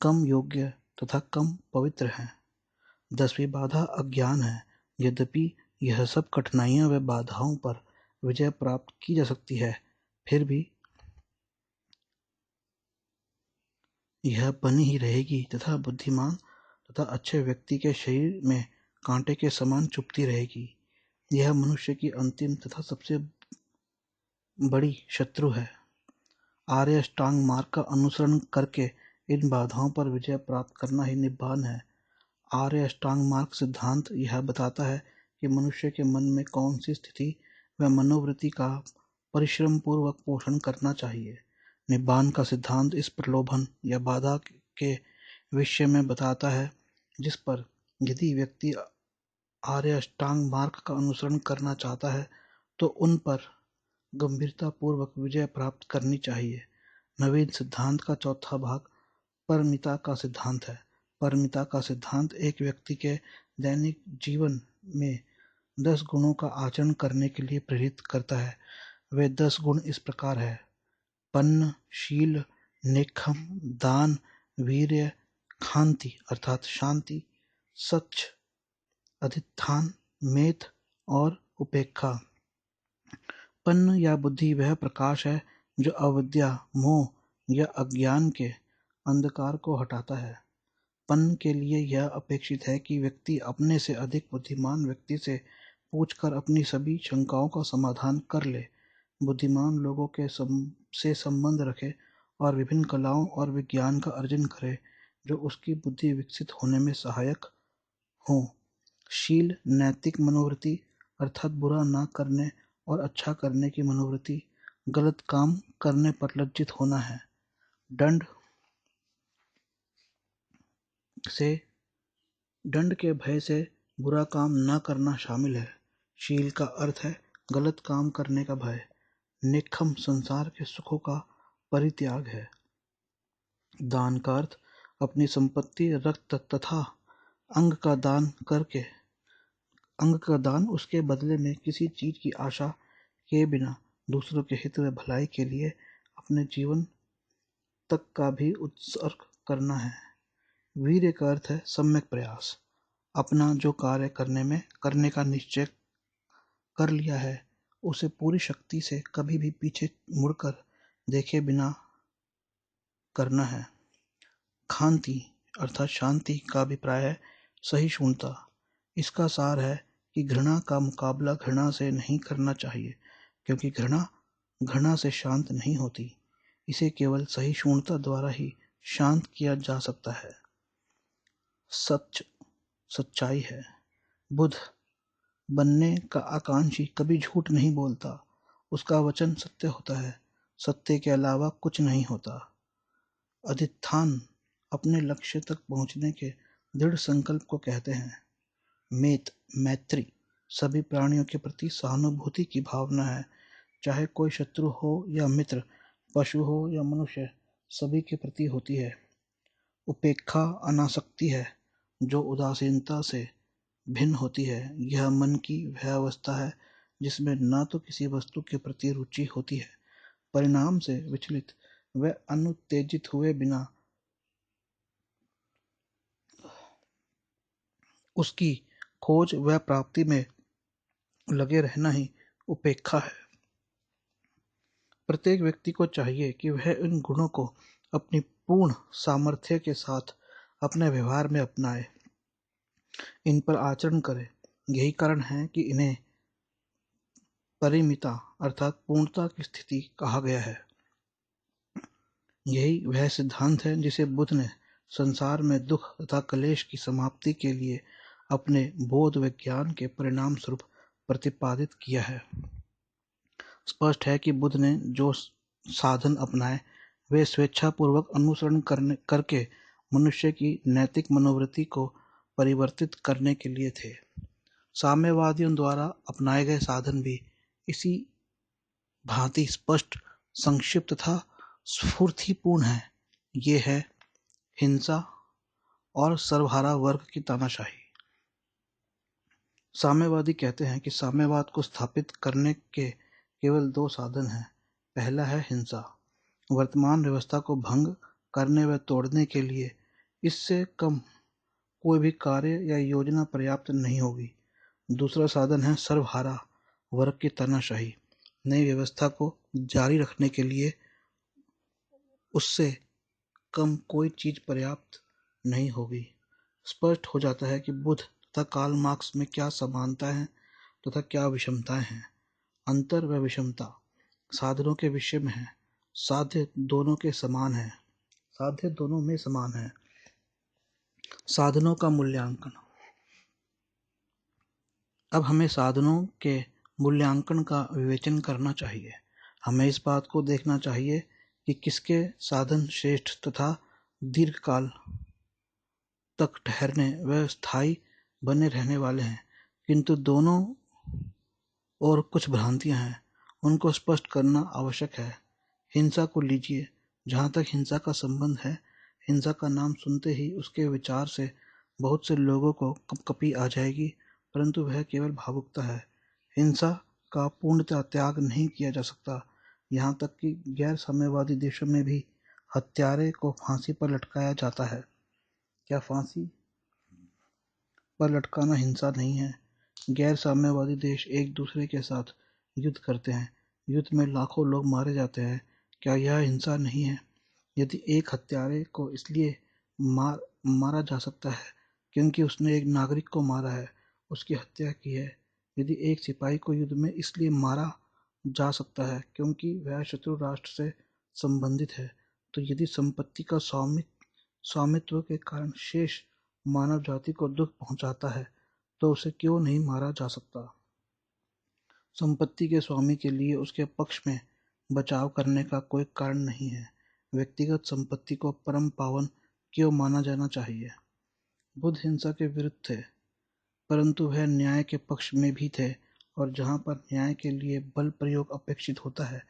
कम योग्य तथा कम पवित्र हैं। 10वीं बाधा अज्ञान है। यद्यपि यह सब कठिनाइयां व बाधाओं पर विजय प्राप्त की जा सकती है, फिर भी यह बनी ही रहेगी तथा बुद्धिमान तथा अच्छे व्यक्ति के शरीर में कांटे के समान चुभती रहेगी। यह मनुष्य की अंतिम तथा सबसे बड़ी शत्रु है। आर्य अष्टांग मार्ग का अनुसरण करके इन बाधाओं पर विजय प्राप्त करना ही निब्बान है। आर्य अष्टांग मार्ग सिद्धांत यह बताता है कि मनुष्य के मन में कौन सी स्थिति व मनोवृत्ति का परिश्रम पूर्वक पोषण करना चाहिए। निब्बान का सिद्धांत इस प्रलोभन या बाधा के विषय में बताता है, जिस पर यदि व्यक्ति आर्य अष्टांग मार्ग का अनुसरण करना चाहता है तो उन पर गंभीरतापूर्वक विजय प्राप्त करनी चाहिए। नवीन सिद्धांत का चौथा भाग परमिता का सिद्धांत है। परमिता का सिद्धांत एक व्यक्ति के दैनिक जीवन में 10 गुणों का आचरण करने के लिए प्रेरित करता है। वे 10 गुण इस प्रकार है: पन्न, शील, नेक्षम, दान, वीर्य, खांति अर्थात शांति, सच, अधिष्ठान, मेध और उपेक्षा। पन्न या बुद्धि वह प्रकाश है जो अविद्या, मोह या अज्ञान के अंधकार को हटाता है। पन्न के लिए यह अपेक्षित है कि व्यक्ति अपने से अधिक बुद्धिमान व्यक्ति से पूछकर अपनी सभी शंकाओं का समाधान कर ले, बुद्धिमान लोगों के से संबंध रखे और विभिन्न कलाओं और विज्ञान का अर्जन करे जो उसकी बुद्धि विकसित होने में सहायक हों। शील नैतिक मनोवृत्ति अर्थात बुरा ना करने और अच्छा करने की मनोवृत्ति, गलत काम करने पर लज्जित होना है। दंड से दंड के भय से बुरा काम न करना शामिल है। शील का अर्थ है गलत काम करने का भय। निक्खम संसार के सुखों का परित्याग है। दान का अर्थ अपनी संपत्ति, रक्त तथा अंग का दान उसके बदले में किसी चीज की आशा किए बिना दूसरों के हित व भलाई के लिए अपने जीवन तक का भी उत्सर्ग करना है। वीर्य का अर्थ है सम्यक प्रयास। अपना जो कार्य करने का निश्चय कर लिया है उसे पूरी शक्ति से कभी भी पीछे मुड़कर देखे बिना करना है। खांति अर्थात शांति का अभिप्राय है सहिष्णुता। इसका सार है कि घृणा का मुकाबला घृणा से नहीं करना चाहिए, क्योंकि घृणा घृणा से शांत नहीं होती। इसे केवल सहिष्णुता द्वारा ही शांत किया जा सकता है। सच सच्चाई है। बुद्ध बनने का आकांक्षी कभी झूठ नहीं बोलता। उसका वचन सत्य होता है। सत्य के अलावा कुछ नहीं होता। अधिष्ठान अपने लक्ष्य तक पहुंचने के दृढ़ संकल्प को कहते हैं। मैत्री सभी प्राणियों के प्रति सहानुभूति की भावना है, चाहे कोई शत्रु हो या मित्र, पशु हो या मनुष्य, सभी के प्रति होती है। उपेक्षा अनासक्ति है, जो उदासीनता से भिन्न होती है। यह मन की वह अवस्था है जिसमें न तो किसी वस्तु के प्रति रुचि होती है, परिणाम से विचलित व अनुत्तेजित हुए बिना उसकी खोज व प्राप्ति में लगे रहना ही उपेक्षा है। प्रत्येक व्यक्ति को चाहिए कि वह इन गुणों को अपनी पूर्ण सामर्थ्य के साथ अपने व्यवहार में अपनाए, इन पर आचरण करे। यही कारण है कि इन्हें परिमिता अर्थात पूर्णता की स्थिति कहा गया है। यही वह सिद्धांत है जिसे बुद्ध ने संसार में दुख तथा क्लेश की समाप्ति के लिए अपने बोध व ज्ञान के परिणाम स्वरूप प्रतिपादित किया है। स्पष्ट है कि बुद्ध ने जो साधन अपनाए वे स्वेच्छापूर्वक अनुसरण करके मनुष्य की नैतिक मनोवृत्ति को परिवर्तित करने के लिए थे। साम्यवादियों द्वारा अपनाए गए साधन भी इसी भांति स्पष्ट, संक्षिप्त तथा स्फूर्तिपूर्ण है। ये है हिंसा और सर्वहारा वर्ग की तानाशाही। साम्यवादी कहते हैं कि साम्यवाद को स्थापित करने के केवल दो साधन हैं। पहला है हिंसा, वर्तमान व्यवस्था को भंग करने व तोड़ने के लिए इससे कम कोई भी कार्य या योजना पर्याप्त नहीं होगी। दूसरा साधन है सर्वहारा वर्ग की तानाशाही। नई व्यवस्था को जारी रखने के लिए उससे कम कोई चीज पर्याप्त नहीं होगी। स्पष्ट हो जाता है कि बुद्ध तथा कार्ल मार्क्स में क्या समानता है तथा क्या विषमताएं हैं। अंतर व विषमता साधनों के विषय में है। साध्य दोनों में समान है। साधनों का मूल्यांकन। अब हमें साधनों के मूल्यांकन का विवेचन करना चाहिए। हमें इस बात को देखना चाहिए कि किसके साधन श्रेष्ठ तथा दीर्घकाल तक ठहरने व स्थायी बने रहने वाले हैं। किंतु दोनों और कुछ भ्रांतियां हैं, उनको स्पष्ट करना आवश्यक है। हिंसा को लीजिए। जहाँ तक हिंसा का संबंध है, हिंसा का नाम सुनते ही उसके विचार से बहुत से लोगों को कपकपी आ जाएगी, परंतु वह केवल भावुकता है। हिंसा का पूर्णतः त्याग नहीं किया जा सकता। यहाँ तक कि गैर साम्यवादी देशों में भी हत्यारे को फांसी पर लटकाया जाता है। क्या फांसी पर लटकाना हिंसा नहीं है? गैर साम्यवादी देश एक दूसरे के साथ युद्ध करते हैं। युद्ध में लाखों लोग मारे जाते हैं। क्या यह हिंसा नहीं है? यदि एक हत्यारे को इसलिए मारा जा सकता है क्योंकि उसने एक नागरिक को मारा है, उसकी हत्या की है। यदि एक सिपाही को युद्ध में इसलिए मारा जा सकता है क्योंकि वह शत्रु राष्ट्र से संबंधित है, तो यदि संपत्ति का स्वामित्व के कारण शेष मानव जाति को दुख पहुंचाता है, तो उसे क्यों नहीं मारा जा सकता? संपत्ति के स्वामी के लिए उसके पक्ष में बचाव करने का कोई कारण नहीं है। व्यक्तिगत संपत्ति को परम पावन क्यों माना जाना चाहिए? बुद्ध हिंसा के विरुद्ध थे, परंतु वह न्याय के पक्ष में भी थे, और जहाँ पर न्याय के लिए बल प्रयोग अपेक्षित होता है,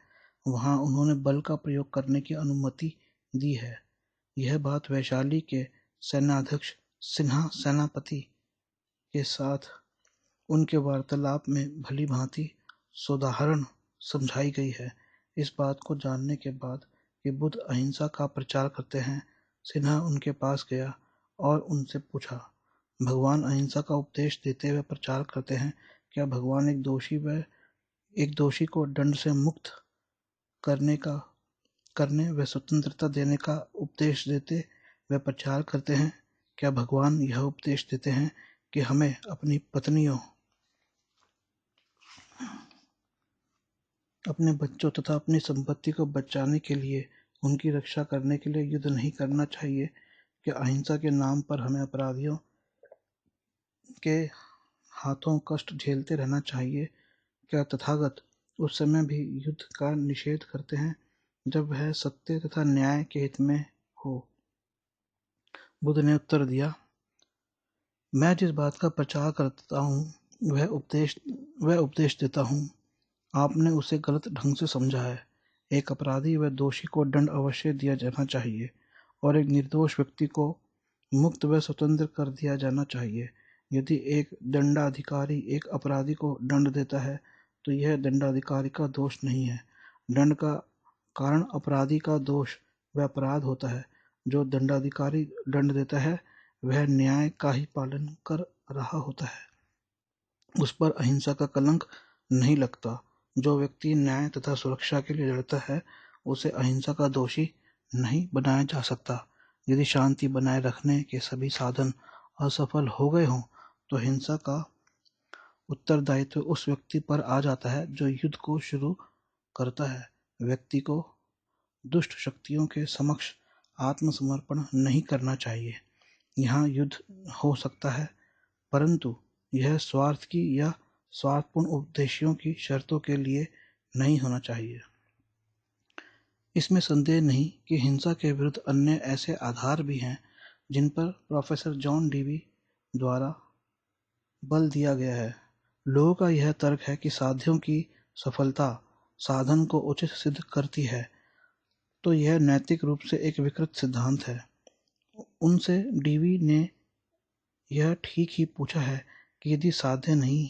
वहाँ उन्होंने बल का प्रयोग करने की अनुमति दी है। यह बात वैशाली के सेनाध्यक्ष सिन्हा सेनापति के साथ उनके वार्तालाप में भली भांति सोदाहरण समझाई गई है। इस बात को जानने के बाद कि बुद्ध अहिंसा का प्रचार करते हैं, सिन्हा उनके पास गया और उनसे पूछा, भगवान अहिंसा का उपदेश देते हुए प्रचार करते हैं, क्या भगवान एक दोषी को दंड से मुक्त करने व स्वतंत्रता देने का उपदेश देते व प्रचार करते हैं? क्या भगवान यह उपदेश देते हैं कि हमें अपनी पत्नियों, अपने बच्चों तथा अपनी संपत्ति को बचाने के लिए, उनकी रक्षा करने के लिए युद्ध नहीं करना चाहिए? क्या अहिंसा के नाम पर हमें अपराधियों के हाथों कष्ट झेलते रहना चाहिए? क्या तथागत उस समय भी युद्ध का निषेध करते हैं जब वह सत्य तथा न्याय के हित में हो? बुद्ध ने उत्तर दिया, मैं जिस बात का प्रचार करता हूँ वह उपदेश देता हूँ, आपने उसे गलत ढंग से समझा है। एक अपराधी व दोषी को दंड अवश्य दिया जाना चाहिए और एक निर्दोष व्यक्ति को मुक्त व स्वतंत्र कर दिया जाना चाहिए। यदि एक दंडाधिकारी एक अपराधी को दंड देता है तो यह दंडाधिकारी का दोष नहीं है। दंड का कारण अपराधी का दोष व अपराध होता है। जो दंडाधिकारी दंड देता है वह न्याय का ही पालन कर रहा होता है, उस पर अहिंसा का कलंक नहीं लगता। जो व्यक्ति न्याय तथा सुरक्षा के लिए लड़ता है उसे अहिंसा का दोषी नहीं बनाया जा सकता। यदि शांति बनाए रखने के सभी साधन असफल हो गए हों तो हिंसा का उत्तरदायित्व उस व्यक्ति पर आ जाता है जो युद्ध को शुरू करता है। व्यक्ति को दुष्ट शक्तियों के समक्ष आत्मसमर्पण नहीं करना चाहिए। यहाँ युद्ध हो सकता है, परंतु यह स्वार्थ की या स्वार्थपूर्ण उद्देश्यों की शर्तों के लिए नहीं होना चाहिए। इसमें संदेह नहीं कि हिंसा के विरुद्ध अन्य ऐसे आधार भी हैं जिन पर प्रोफेसर जॉन डीवी द्वारा बल दिया गया है। लोगों का यह तर्क है कि साध्यों की सफलता साधन को उचित सिद्ध करती है, तो यह नैतिक रूप से एक विकृत सिद्धांत है। उनसे डीवी ने यह ठीक ही पूछा है कि यदि साध्य नहीं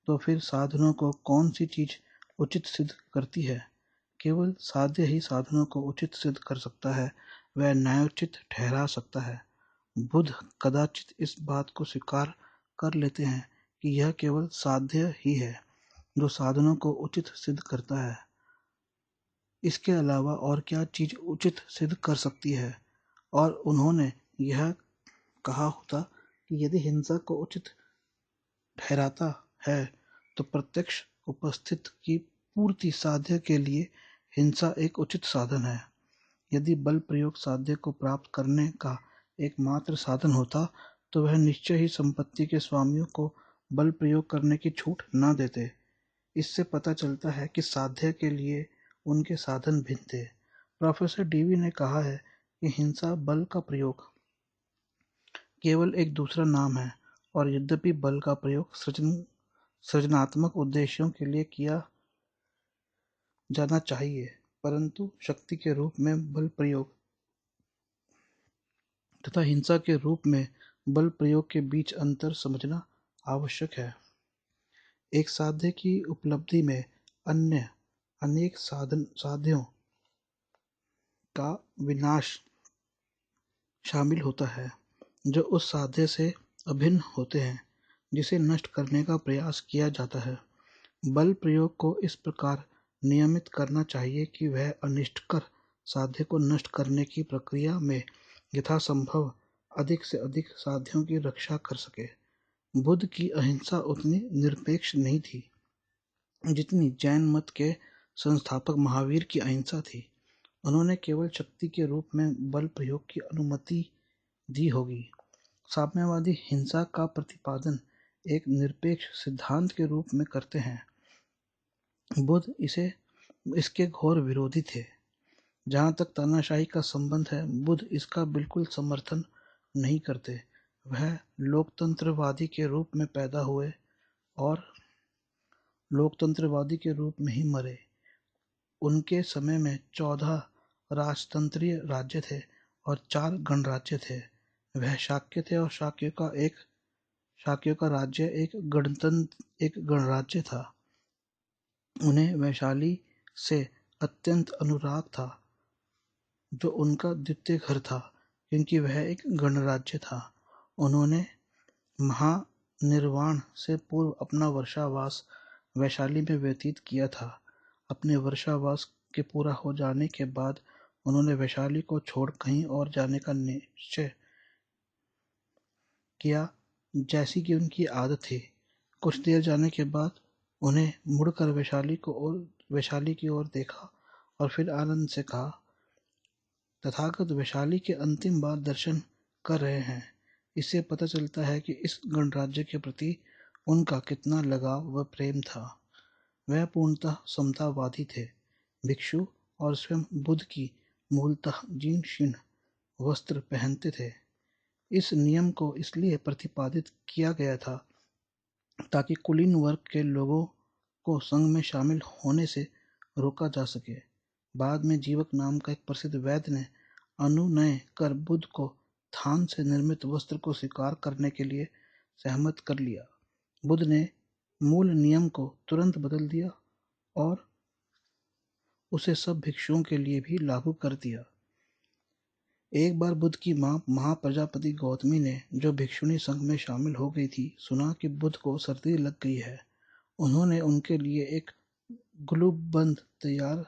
तो फिर साधनों को कौन सी चीज उचित सिद्ध करती है? केवल साध्य ही साधनों को उचित सिद्ध कर सकता है, वह न्यायोचित ठहरा सकता है। बुद्ध कदाचित इस बात को स्वीकार कर लेते हैं कि यह केवल साध्य ही है जो साधनों को उचित सिद्ध करता है। इसके अलावा और क्या चीज उचित सिद्ध कर सकती है? और उन्होंने यह कहा होता कि यदि हिंसा को उचित ठहराता है तो प्रत्यक्ष उपस्थित की पूर्ति साध्य के लिए हिंसा एक उचित साधन है। यदि बल प्रयोग साध्य को प्राप्त करने का एकमात्र साधन होता तो वह निश्चय ही संपत्ति के स्वामियों को बल प्रयोग करने की छूट न देते। इससे पता चलता है कि साध्य के लिए उनके साधन भिन्न थे। प्रोफेसर डीवी ने कहा है कि हिंसा बल का प्रयोग केवल एक दूसरा नाम है, और यद्यपि बल का प्रयोग सृजनात्मक उद्देश्यों के लिए किया जाना चाहिए, परंतु शक्ति के रूप में बल प्रयोग तथा हिंसा के रूप में बल प्रयोग के बीच अंतर समझना आवश्यक है। एक साध्य की उपलब्धि में अन्य अनेक साध्यों का विनाश शामिल होता है जो उस साध्य से अभिन्न होते हैं जिसे नष्ट करने का प्रयास किया जाता है। बल प्रयोग को इस प्रकार नियमित करना चाहिए कि वह अनिष्टकर साध्य को नष्ट करने की प्रक्रिया में यथासंभव अधिक से अधिक साध्यों की रक्षा कर सके। बुद्ध की अहिंसा उतनी निरपेक्ष नहीं थी जितनी जैन मत के संस्थापक महावीर की अहिंसा थी। उन्होंने केवल शक्ति के रूप में बल प्रयोग की अनुमति दी होगी। साम्यवादी हिंसा का प्रतिपादन एक निरपेक्ष सिद्धांत के रूप में करते हैं। बुद्ध इसके घोर विरोधी थे। जहाँ तक तानाशाही का संबंध है, बुद्ध इसका बिल्कुल समर्थन नहीं करते। वह लोकतंत्रवादी के रूप में पैदा हुए और लोकतंत्रवादी के रूप में ही मरे। उनके समय में 14 राजतंत्रीय राज्य थे और 4 गणराज्य थे। वह शाक्य थे और शाक्यों का राज्य एक गणराज्य था। उन्हें वैशाली से अत्यंत अनुराग था, जो उनका द्वितीय घर था, क्योंकि वह एक गणराज्य था। उन्होंने महानिर्वाण से पूर्व अपना वर्षावास वैशाली में व्यतीत किया था। अपने वर्षावास के पूरा हो जाने के बाद उन्होंने वैशाली को छोड़ कहीं और जाने का निश्चय किया, जैसी कि उनकी आदत थी। कुछ देर जाने के बाद उन्हें मुड़कर वैशाली की ओर देखा और फिर आनंद से कहा, तथागत वैशाली के अंतिम बार दर्शन कर रहे हैं। इससे पता चलता है कि इस गणराज्य के प्रति उनका कितना लगाव व प्रेम था। वह पूर्णतः समतावादी थे। भिक्षु और स्वयं बुद्ध की मूलतः जीर्ण शीर्ण वस्त्र पहनते थे। इस नियम को इसलिए प्रतिपादित किया गया था ताकि कुलीन वर्ग के लोगों को संघ में शामिल होने से रोका जा सके। बाद में जीवक नाम का एक प्रसिद्ध वैद्य ने अनुनय कर बुद्ध को थान से निर्मित वस्त्र को स्वीकार करने के लिए सहमत कर लिया। बुद्ध ने मूल नियम को तुरंत बदल दिया और उसे सब भिक्षुओं के लिए भी लागू कर दिया। एक बार बुद्ध की मां महाप्रजापति गौतमी ने, जो भिक्षुणी संघ में शामिल हो गई थी, सुना कि बुद्ध को सर्दी लग गई है। उन्होंने उनके लिए एक ग्लूबंद तैयार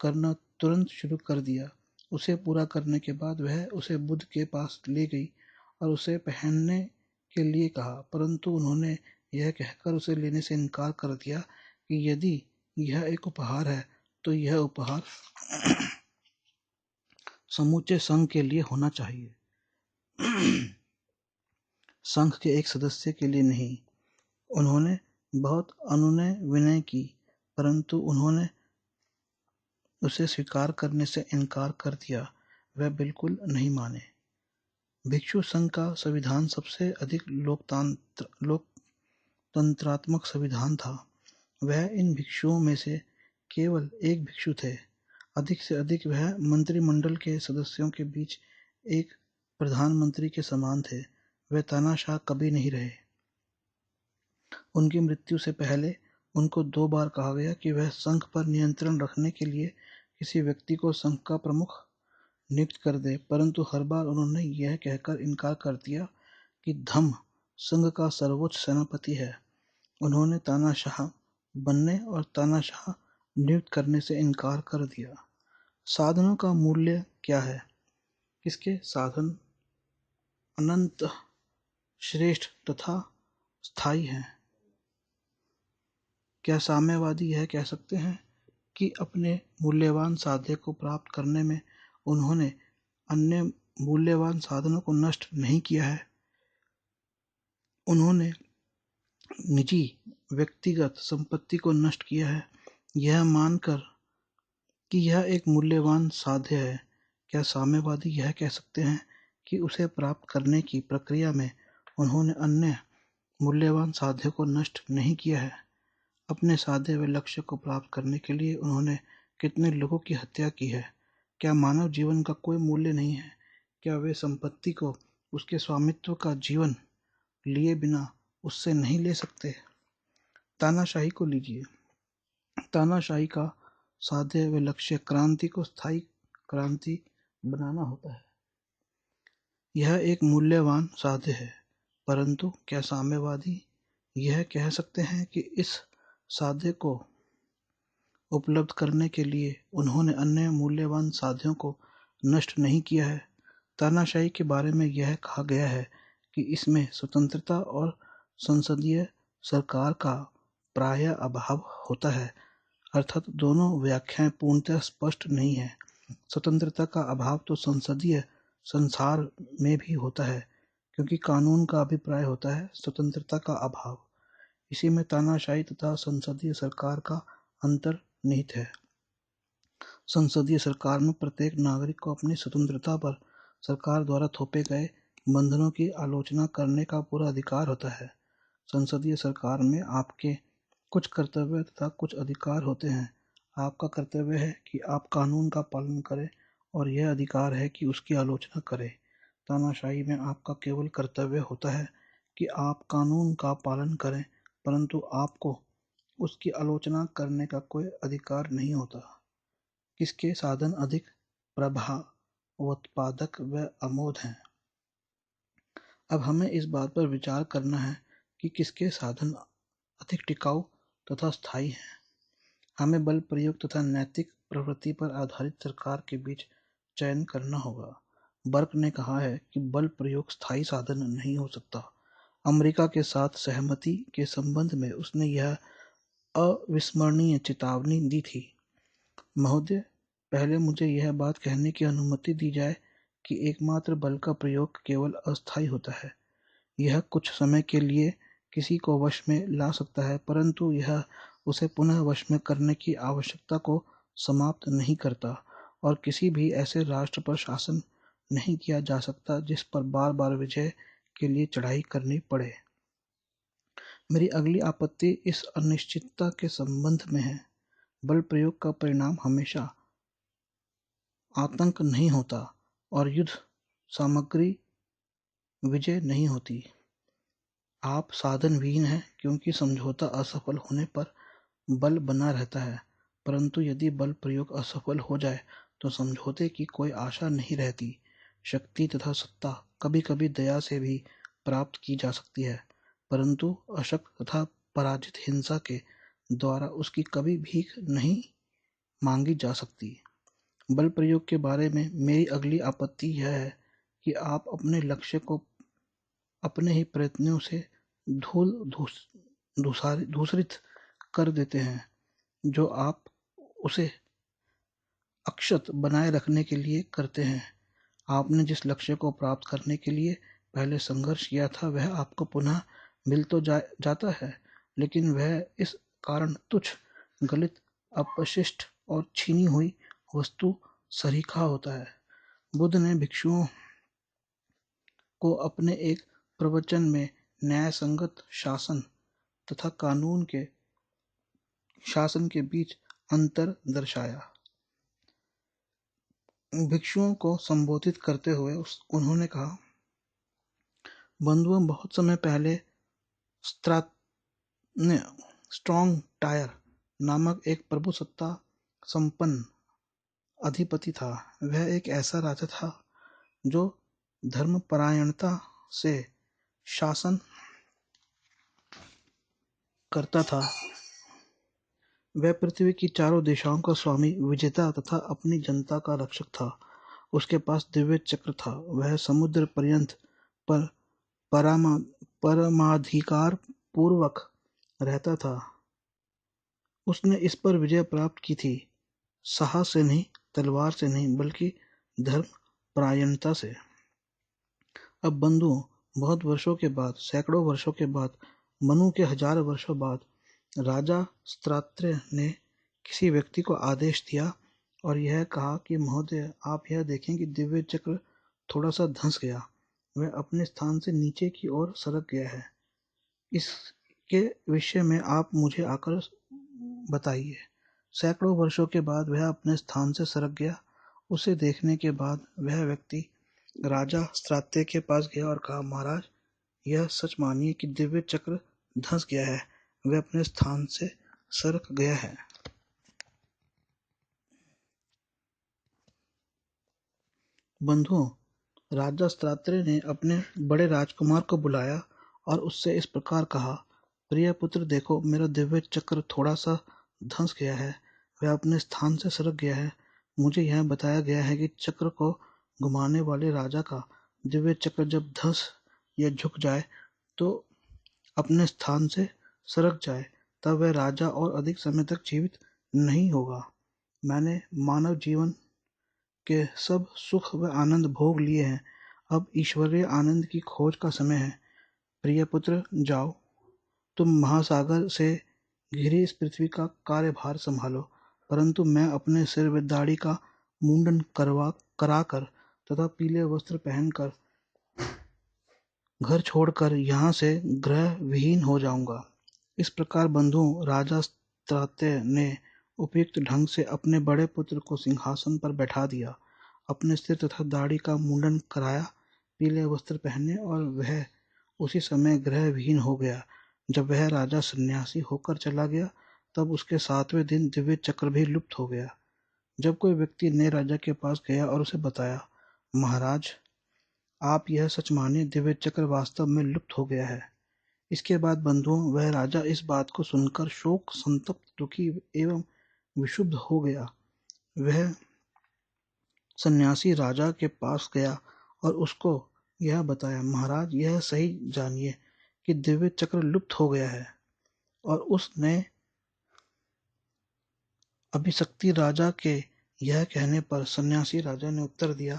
करना तुरंत शुरू कर दिया। उसे पूरा करने के बाद वह उसे बुद्ध के पास ले गई और उसे पहनने के लिए कहा, परंतु उन्होंने यह कहकर उसे लेने से इनकार कर दिया कि यदि यह एक उपहार है तो यह उपहार समूचे संघ के लिए होना चाहिए, संघ के एक सदस्य के लिए नहीं। उन्होंने बहुत अनुनय विनय की, परंतु उन्होंने उसे स्वीकार करने से इनकार कर दिया। वह बिल्कुल नहीं माने। भिक्षु संघ का संविधान सबसे अधिक लोकतंत्रात्मक संविधान था। वह इन भिक्षुओं में से केवल एक भिक्षु थे। अधिक से अधिक वह मंत्रिमंडल के सदस्यों के बीच एक प्रधानमंत्री के समान थे। वह तानाशाह कभी नहीं रहे। उनकी मृत्यु से पहले उनको 2 बार कहा गया कि वह संघ पर नियंत्रण रखने के लिए किसी व्यक्ति को संघ का प्रमुख नियुक्त कर दे, परंतु हर बार उन्होंने यह कहकर इनकार कर दिया कि धम्म संघ का सर्वोच्च सेनापति है। उन्होंने तानाशाह बनने और तानाशाह नियुक्त करने से इनकार कर दिया। साधनों का मूल्य क्या है? किसके साधन अनंत श्रेष्ठ तथा स्थायी हैं। क्या साम्यवादी यह कह सकते हैं कि अपने मूल्यवान साध्य को प्राप्त करने में उन्होंने अन्य मूल्यवान साधनों को नष्ट नहीं किया है? उन्होंने निजी व्यक्तिगत संपत्ति को नष्ट किया है, यह मानकर कि यह एक मूल्यवान साध्य है। क्या साम्यवादी यह कह सकते हैं कि उसे प्राप्त करने की प्रक्रिया में उन्होंने अन्य मूल्यवान साध्य को नष्ट नहीं किया है? अपने साधे हुए लक्ष्य को प्राप्त करने के लिए उन्होंने कितने लोगों की हत्या की है? क्या मानव जीवन का कोई मूल्य नहीं है? क्या वे संपत्ति को उसके स्वामित्व का जीवन लिए बिना उससे नहीं ले सकते? तानाशाही को लीजिए। तानाशाही का साध्य व लक्ष्य क्रांति को स्थायी क्रांति बनाना होता है। यह एक मूल्यवान साध्य है, परंतु क्या साम्यवादी यह कह सकते हैं कि इस साध्य को उपलब्ध करने के लिए उन्होंने अन्य मूल्यवान साध्यों को नष्ट नहीं किया है? तानाशाही के बारे में यह कहा गया है कि इसमें स्वतंत्रता और संसदीय सरकार का प्रायः अभाव होता है, अर्थात दोनों व्याख्याएं पूर्णतः स्पष्ट नहीं है। स्वतंत्रता का अभाव तो संसदीय संसार में भी होता है, क्योंकि कानून का अभिप्राय होता है स्वतंत्रता का अभाव। इसी में तानाशाही तथा संसदीय सरकार का अंतर निहित है। संसदीय सरकार में प्रत्येक नागरिक को अपनी स्वतंत्रता पर सरकार द्वारा थोपे गए बंधनों की आलोचना करने का पूरा अधिकार होता है। संसदीय सरकार में आपके कुछ कर्तव्य तथा कुछ अधिकार होते हैं। आपका कर्तव्य है कि आप कानून का पालन करें और यह अधिकार है कि उसकी आलोचना करें। तानाशाही में आपका केवल कर्तव्य होता है कि आप कानून का पालन करें, परंतु आपको उसकी आलोचना करने का कोई अधिकार नहीं होता। किसके साधन अधिक प्रभावोत्पादक व अमोघ हैं? अब हमें इस बात पर विचार करना है कि किसके साधन अधिक टिकाऊ तथा स्थायी हैं। हमें बल प्रयोग तथा नैतिक प्रवृत्ति पर आधारित सरकार के बीच चयन करना होगा। बर्क ने कहा है कि बल प्रयोग स्थायी साधन नहीं हो सकता। अमेरिका के साथ सहमति के संबंध में उसने यह अविस्मरणीय चेतावनी दी थी। महोदय, पहले मुझे यह बात कहने की अनुमति दी जाए कि एकमात्र बल का प्रयोग केवल अस्थायी होता है। यह कुछ समय के लिए किसी को वश में ला सकता है, परंतु यह उसे पुनः वश में करने की आवश्यकता को समाप्त नहीं करता, और किसी भी ऐसे राष्ट्र पर शासन नहीं किया जा सकता जिस पर बार बार विजय के लिए चढ़ाई करनी पड़े। मेरी अगली आपत्ति इस अनिश्चितता के संबंध में है। बल प्रयोग का परिणाम हमेशा आतंक नहीं होता और युद्ध सामग्री विजय नहीं होती। आप साधनविहीन हैं क्योंकि समझौता असफल होने पर बल बना रहता है, परंतु यदि बल प्रयोग असफल हो जाए तो समझौते की कोई आशा नहीं रहती। शक्ति तथा सत्ता कभी कभी दया से भी प्राप्त की जा सकती है, परंतु अशक्त तथा पराजित हिंसा के द्वारा उसकी कभी भीख नहीं मांगी जा सकती। बल प्रयोग के बारे में मेरी अगली आपत्ति यह है कि आप अपने लक्ष्य को अपने ही प्रयत्नों से दूसरित कर देते हैं, जो आप उसे अक्षत बनाए रखने के लिए करते हैं। आपने जिस लक्ष्य को प्राप्त करने के लिए पहले संघर्ष किया था वह आपको पुनः मिल तो जाता है, लेकिन वह इस कारण तुच्छ, गलित, अपशिष्ट और छीनी हुई वस्तु सरीखा होता है। बुद्ध ने भिक्षुओं को अपने एक प्रवचन में न्यायसंगत शासन तथा कानून के शासन के बीच अंतर दर्शाया। भिक्षुओं को संबोधित करते हुए उन्होंने कहा, बंधुओं, बहुत समय पहले स्ट्रॉन्ग टायर नामक एक प्रभुसत्ता संपन्न अधिपति था। वह एक ऐसा राजा था जो धर्मपरायणता से शासन करता था। वह पृथ्वी की चारों दिशाओं का स्वामी, विजेता तथा अपनी जनता का रक्षक था। उसके पास दिव्य चक्र था। वह समुद्र पर्यंत पर परमाधिकार पूर्वक रहता था। उसने इस पर विजय प्राप्त की थी, साहस से नहीं, तलवार से नहीं, बल्कि धर्म परायणता से। अब बंधुओं, बहुत वर्षों के बाद, सैकड़ों वर्षों के बाद, मनु के 1000 वर्षों बाद, राजा स्त्रात्य ने किसी व्यक्ति को आदेश दिया और यह कहा कि महोदय, आप यह देखें कि दिव्य चक्र थोड़ा सा धंस गया, वह अपने स्थान से नीचे की ओर सरक गया है। इसके विषय में आप मुझे आकर बताइए। सैकड़ों वर्षों के बाद वह अपने स्थान से सरक गया। उसे देखने के बाद वह व्यक्ति राजा स्त्रात्य के पास गया और कहा, महाराज, यह सच मानिए कि दिव्य चक्र धंस गया है, वह अपने स्थान से सरक गया है। बंधुओं, राजा स्त्रात्य ने अपने बड़े राजकुमार को बुलाया और उससे इस प्रकार कहा, प्रिय पुत्र, देखो, मेरा दिव्य चक्र थोड़ा सा धंस गया है, वह अपने स्थान से सरक गया है। मुझे यह बताया गया है कि चक्र को घुमाने वाले राजा का दिव्य चक्र जब धंस या झुक जाए तो अपने स्थान से सरक जाए, तब वह राजा और अधिक समय तक जीवित नहीं होगा। मैंने मानव जीवन के सब सुख व आनंद भोग लिए हैं। अब ईश्वरीय आनंद की खोज का समय है। प्रिय पुत्र, जाओ, तुम महासागर से घिरी इस पृथ्वी का कार्यभार संभालो, परंतु मैं अपने सिर में दाढ़ी का मुंडन कराकर तथा पीले वस्त्र पहनकर घर छोड़कर यहाँ से गृह विहीन हो जाऊंगा। इस प्रकार बंधुओं, राजा त्रात्य ने उपयुक्त ढंग से अपने बड़े पुत्र को सिंहासन पर बैठा दिया, अपने सिर तथा दाढ़ी का मुंडन कराया, पीले वस्त्र पहने और वह उसी समय गृह विहीन हो गया। जब वह राजा सन्यासी होकर चला गया, तब उसके 7वें दिन दिव्य चक्र भी लुप्त हो गया। जब कोई व्यक्ति नए राजा के पास गया और उसे बताया, महाराज, आप यह सच मानिए, दिव्य चक्र वास्तव में लुप्त हो गया है। इसके बाद बंधुओं, वह राजा इस बात को सुनकर शोक संतप्त, दुखी एवं विक्षुब्ध हो गया। वह सन्यासी राजा के पास गया और उसको यह बताया, महाराज, यह सही जानिए कि दिव्य चक्र लुप्त हो गया है। और उसने अभिषक्ति राजा के यह कहने पर सन्यासी राजा ने उत्तर दिया,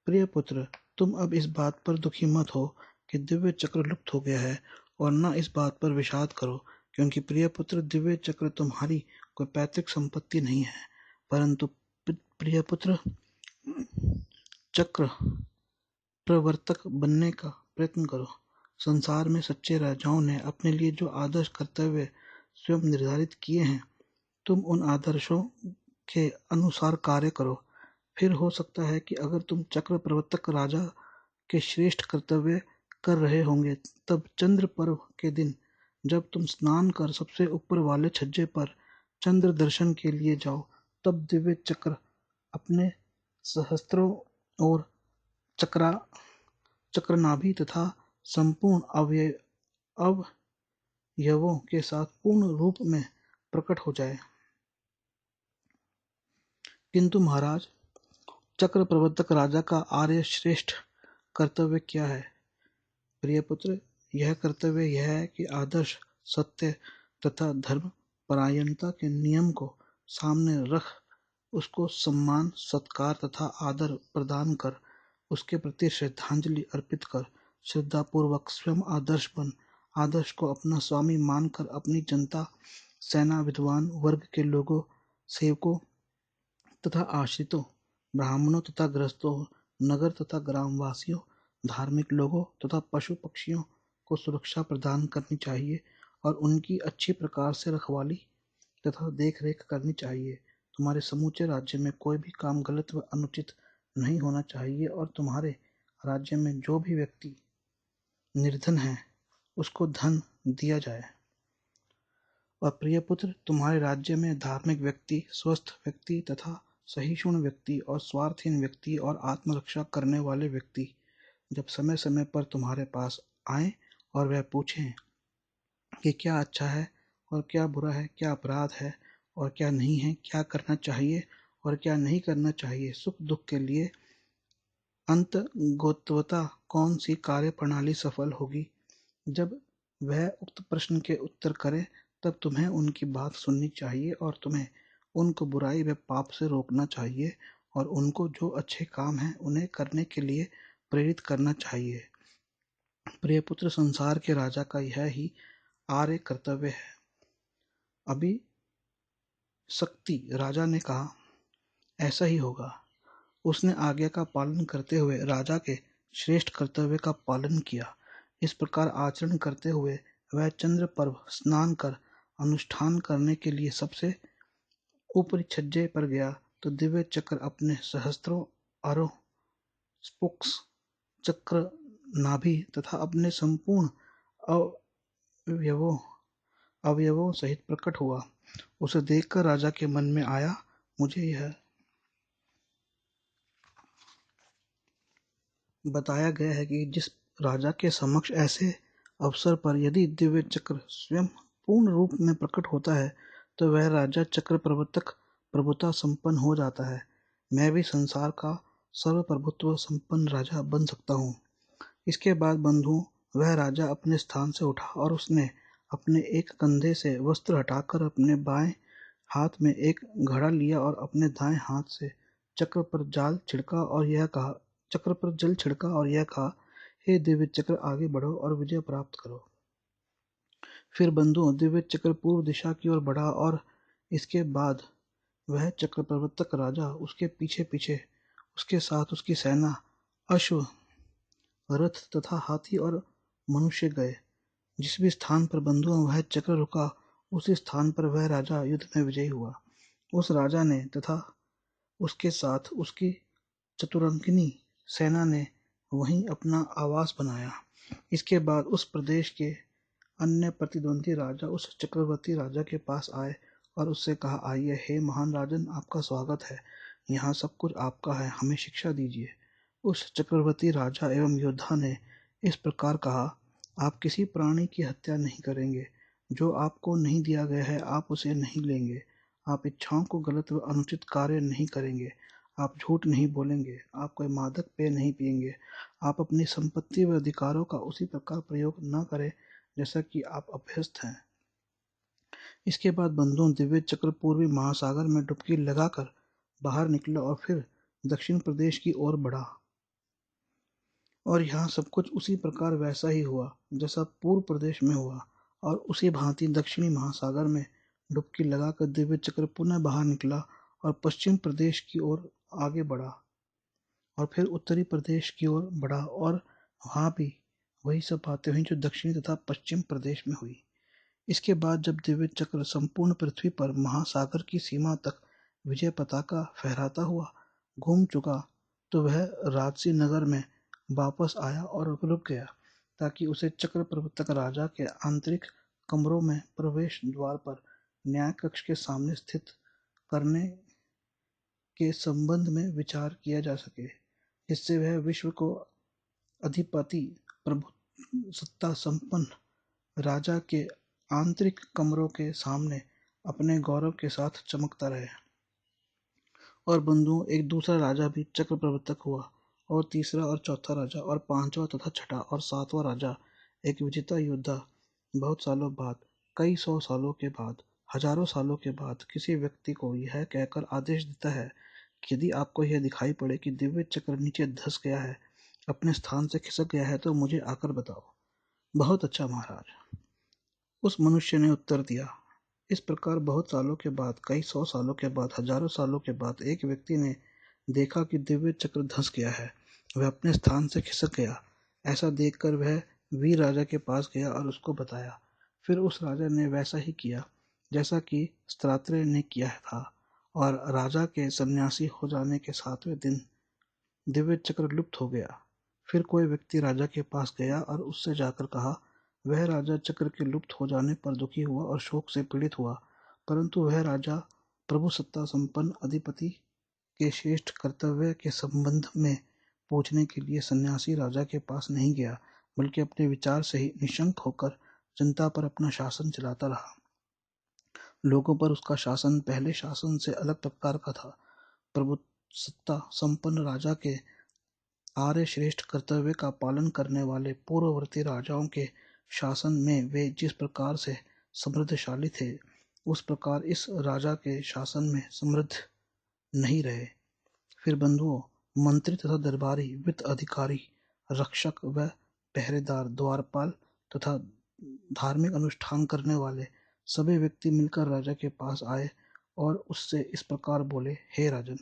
प्रिय पुत्र, तुम अब इस बात पर दुखी मत हो कि दिव्य चक्र लुप्त हो गया है, और न इस बात पर विषाद करो, क्योंकि प्रिय पुत्र, दिव्य चक्र तुम्हारी कोई पैतृक संपत्ति नहीं है, परंतु प्रिय पुत्र, चक्र प्रवर्तक बनने का प्रयत्न करो। संसार में सच्चे राजाओं ने अपने लिए जो आदर्श कर्तव्य स्वयं निर्धारित किए हैं, तुम उन आदर्शों के अनुसार कार्य करो। फिर हो सकता है कि अगर तुम चक्र प्रवर्तक राजा के श्रेष्ठ कर्तव्य कर रहे होंगे, तब चंद्र पर्व के दिन जब तुम स्नान कर सबसे ऊपर वाले छज्जे पर चंद्र दर्शन के लिए जाओ, तब दिव्य चक्र अपने सहस्त्रों और चक्रनाभि तथा संपूर्ण अवयवों के साथ पूर्ण रूप में प्रकट हो जाए। किंतु महाराज, चक्र प्रवर्तक राजा का आर्य श्रेष्ठ कर्तव्य क्या है? प्रिय पुत्र, यह कर्तव्य यह है कि आदर्श, सत्य तथा धर्म परायणता के नियम को सामने रख उसको सम्मान, सत्कार तथा आदर प्रदान कर, उसके प्रति श्रद्धांजलि अर्पित कर, श्रद्धापूर्वक स्वयं आदर्श बन, आदर्श को अपना स्वामी मानकर अपनी जनता, सेना, विद्वान वर्ग के लोगों, सेवकों तथा आश्रितों, ब्राह्मणों तथा गृहस्थों, नगर तथा ग्रामवासियों, धार्मिक लोगों तथा पशु पक्षियों को सुरक्षा प्रदान करनी चाहिए और उनकी अच्छी प्रकार से रखवाली तथा देख रेख करनी चाहिए। तुम्हारे समूचे राज्य में कोई भी काम गलत व अनुचित नहीं होना चाहिए और तुम्हारे राज्य में जो भी व्यक्ति निर्धन है, उसको धन दिया जाए। और प्रिय पुत्र, तुम्हारे राज्य में धार्मिक व्यक्ति, स्वस्थ व्यक्ति तथा सहिष्णु व्यक्ति और स्वार्थहीन व्यक्ति और आत्मरक्षा करने वाले व्यक्ति जब समय समय पर तुम्हारे पास आए और वह पूछें कि क्या अच्छा है और क्या बुरा है, क्या अपराध है और क्या नहीं है, क्या करना चाहिए और क्या नहीं करना चाहिए, सुख दुख के लिए अंतर्गोत्वता कौन सी कार्य प्रणाली सफल होगी, जब वह उक्त प्रश्न के उत्तर करें, तब तुम्हें उनकी बात सुननी चाहिए और तुम्हें उनको बुराई व पाप से रोकना चाहिए और उनको जो अच्छे काम हैं उन्हें करने के लिए प्रेरित करना चाहिए। प्रिय पुत्र, संसार के राजा का यह ही आर्य कर्तव्य है। अभी शक्ति राजा ने कहा, ऐसा ही होगा। उसने आज्ञा का पालन करते हुए राजा के श्रेष्ठ कर्तव्य का पालन किया। इस प्रकार आचरण करते हुए वह चंद्र पर्व स्नान कर अनुष्ठान करने के लिए सबसे ऊपरी छज्जे पर गया, तो दिव्य चक्र अपने सहस्त्रों आरोह स्पोक्स, चक्र नाभि तथा अपने संपूर्ण अवयवों अवयवों सहित प्रकट हुआ। उसे देखकर राजा के मन में आया, मुझे यह बताया गया है कि जिस राजा के समक्ष ऐसे अवसर पर यदि दिव्य चक्र स्वयं पूर्ण रूप में प्रकट होता है, तो वह राजा चक्र प्रवर्तक प्रभुता संपन्न हो जाता है। मैं भी संसार का सर्वप्रभुत्व संपन्न राजा बन सकता हूँ। इसके बाद बंधुओं, वह राजा अपने स्थान से उठा और उसने अपने एक कंधे से वस्त्र हटाकर अपने बाएं हाथ में एक घड़ा लिया और अपने दाएं हाथ से चक्र पर जल छिड़का और यह कहा, हे दिव्य चक्र, आगे बढ़ो और विजय प्राप्त करो। फिर बंधुओं, दिव्य चक्र पूर्व दिशा की ओर बढ़ा और इसके बाद वह चक्र प्रवर्तक राजा, उसके पीछे पीछे उसके साथ उसकी सेना, अश्व, रथ तथा हाथी और मनुष्य गए। जिस भी स्थान पर बंधुओं वह चक्र रुका, उसी स्थान पर वह राजा युद्ध में विजयी हुआ। उस राजा ने तथा उसके साथ उसकी चतुरंगिनी सेना ने वहीं अपना आवास बनाया। इसके बाद उस प्रदेश के अन्य प्रतिद्वंदी राजा उस चक्रवर्ती राजा के पास आए और उससे कहा, आइए हे महान राजन, आपका स्वागत है, यहाँ सब कुछ आपका है, हमें शिक्षा दीजिए। उस चक्रवर्ती राजा एवं योद्धा ने इस प्रकार कहा, आप किसी प्राणी की हत्या नहीं करेंगे, जो आपको नहीं दिया गया है आप उसे नहीं लेंगे, आप इच्छाओं को गलत व अनुचित कार्य नहीं करेंगे, आप झूठ नहीं बोलेंगे, आप कोई मादक पेय नहीं पिएंगे, आप अपनी संपत्ति व अधिकारों का उसी प्रकार प्रयोग न करें जैसा कि आप अभ्यस्त हैं। इसके बाद बंधुओं दिव्य चक्र पूर्वी महासागर में डुबकी लगाकर बाहर निकला और फिर दक्षिण प्रदेश की ओर बढ़ा। और यहाँ सब कुछ उसी प्रकार वैसा ही हुआ जैसा पूर्व प्रदेश में हुआ, और उसी भांति दक्षिणी महासागर में डुबकी लगाकर दिव्य चक्र पुनः बाहर निकला और पश्चिम प्रदेश की ओर आगे बढ़ा और फिर उत्तरी प्रदेश की ओर बढ़ा, और वहाँ भी वही सब बातें हुई जो दक्षिणी तथा पश्चिम प्रदेश में हुई। इसके बाद जब दिव्य चक्र संपूर्ण पृथ्वी पर महासागर की सीमा तक विजय पताका फहराता हुआ घूम चुका, तो वह राजसी नगर में वापस आया और रुक गया, ताकि उसे चक्र प्रवर्तक राजा के आंतरिक कमरों में प्रवेश द्वार पर न्याय कक्ष के सामने स्थित करने के संबंध में विचार किया जा सके, जिससे वह विश्व को अधिपति प्रभु सत्ता संपन्न राजा के आंतरिक कमरों के सामने अपने गौरव के साथ चमकता रहे। और बंधुओं, एक दूसरा राजा भी चक्र प्रवर्तक हुआ, और तीसरा और चौथा राजा और पांचवा तथा छठा और सातवां राजा, एक विजेता योद्धा, बहुत सालों बाद, कई सौ सालों के बाद, हजारों सालों के बाद किसी व्यक्ति को यह कहकर आदेश देता है कि यदि आपको यह दिखाई पड़े कि दिव्य चक्र नीचे धंस गया है, अपने स्थान से खिसक गया है, तो मुझे आकर बताओ। बहुत अच्छा महाराज, उस मनुष्य ने उत्तर दिया। इस प्रकार बहुत सालों के बाद, कई सौ सालों के बाद, हजारों सालों के बाद एक व्यक्ति ने देखा कि दिव्य चक्र धंस गया है, वह अपने स्थान से खिसक गया। ऐसा देखकर वह वीर राजा के पास गया और उसको बताया। फिर उस राजा ने वैसा ही किया जैसा कि स्त्रात्रे ने किया था, और राजा के सन्यासी हो जाने के 7वें दिन दिव्य चक्र लुप्त हो गया। फिर कोई व्यक्ति राजा के पास गया और उससे जाकर कहा। वह राजा चक्र के लुप्त हो जाने पर दुखी हुआ और शोक से पीड़ित हुआ, परंतु वह राजा प्रभु सत्ता संपन्न अधिपति के श्रेष्ठ कर्तव्य के संबंध में पूछने के लिए सन्यासी राजा के पास नहीं गया, बल्कि अपने विचार से ही निशंक होकर जनता पर अपना शासन चलाता रहा। लोगों पर उसका शासन पहले शासन से अलग प्रकार का था। प्रभु सत्ता संपन्न राजा के आर्य श्रेष्ठ कर्तव्य का पालन करने वाले पूर्ववर्ती राजाओं के शासन में वे जिस प्रकार से समृद्धशाली थे, उस प्रकार इस राजा के शासन में समृद्ध नहीं रहे। फिर बंधुओं, मंत्री तथा दरबारी, वित्त अधिकारी, रक्षक व पहरेदार, द्वारपाल तथा धार्मिक अनुष्ठान करने वाले सभी व्यक्ति मिलकर राजा के पास आए और उससे इस प्रकार बोले, हे राजन,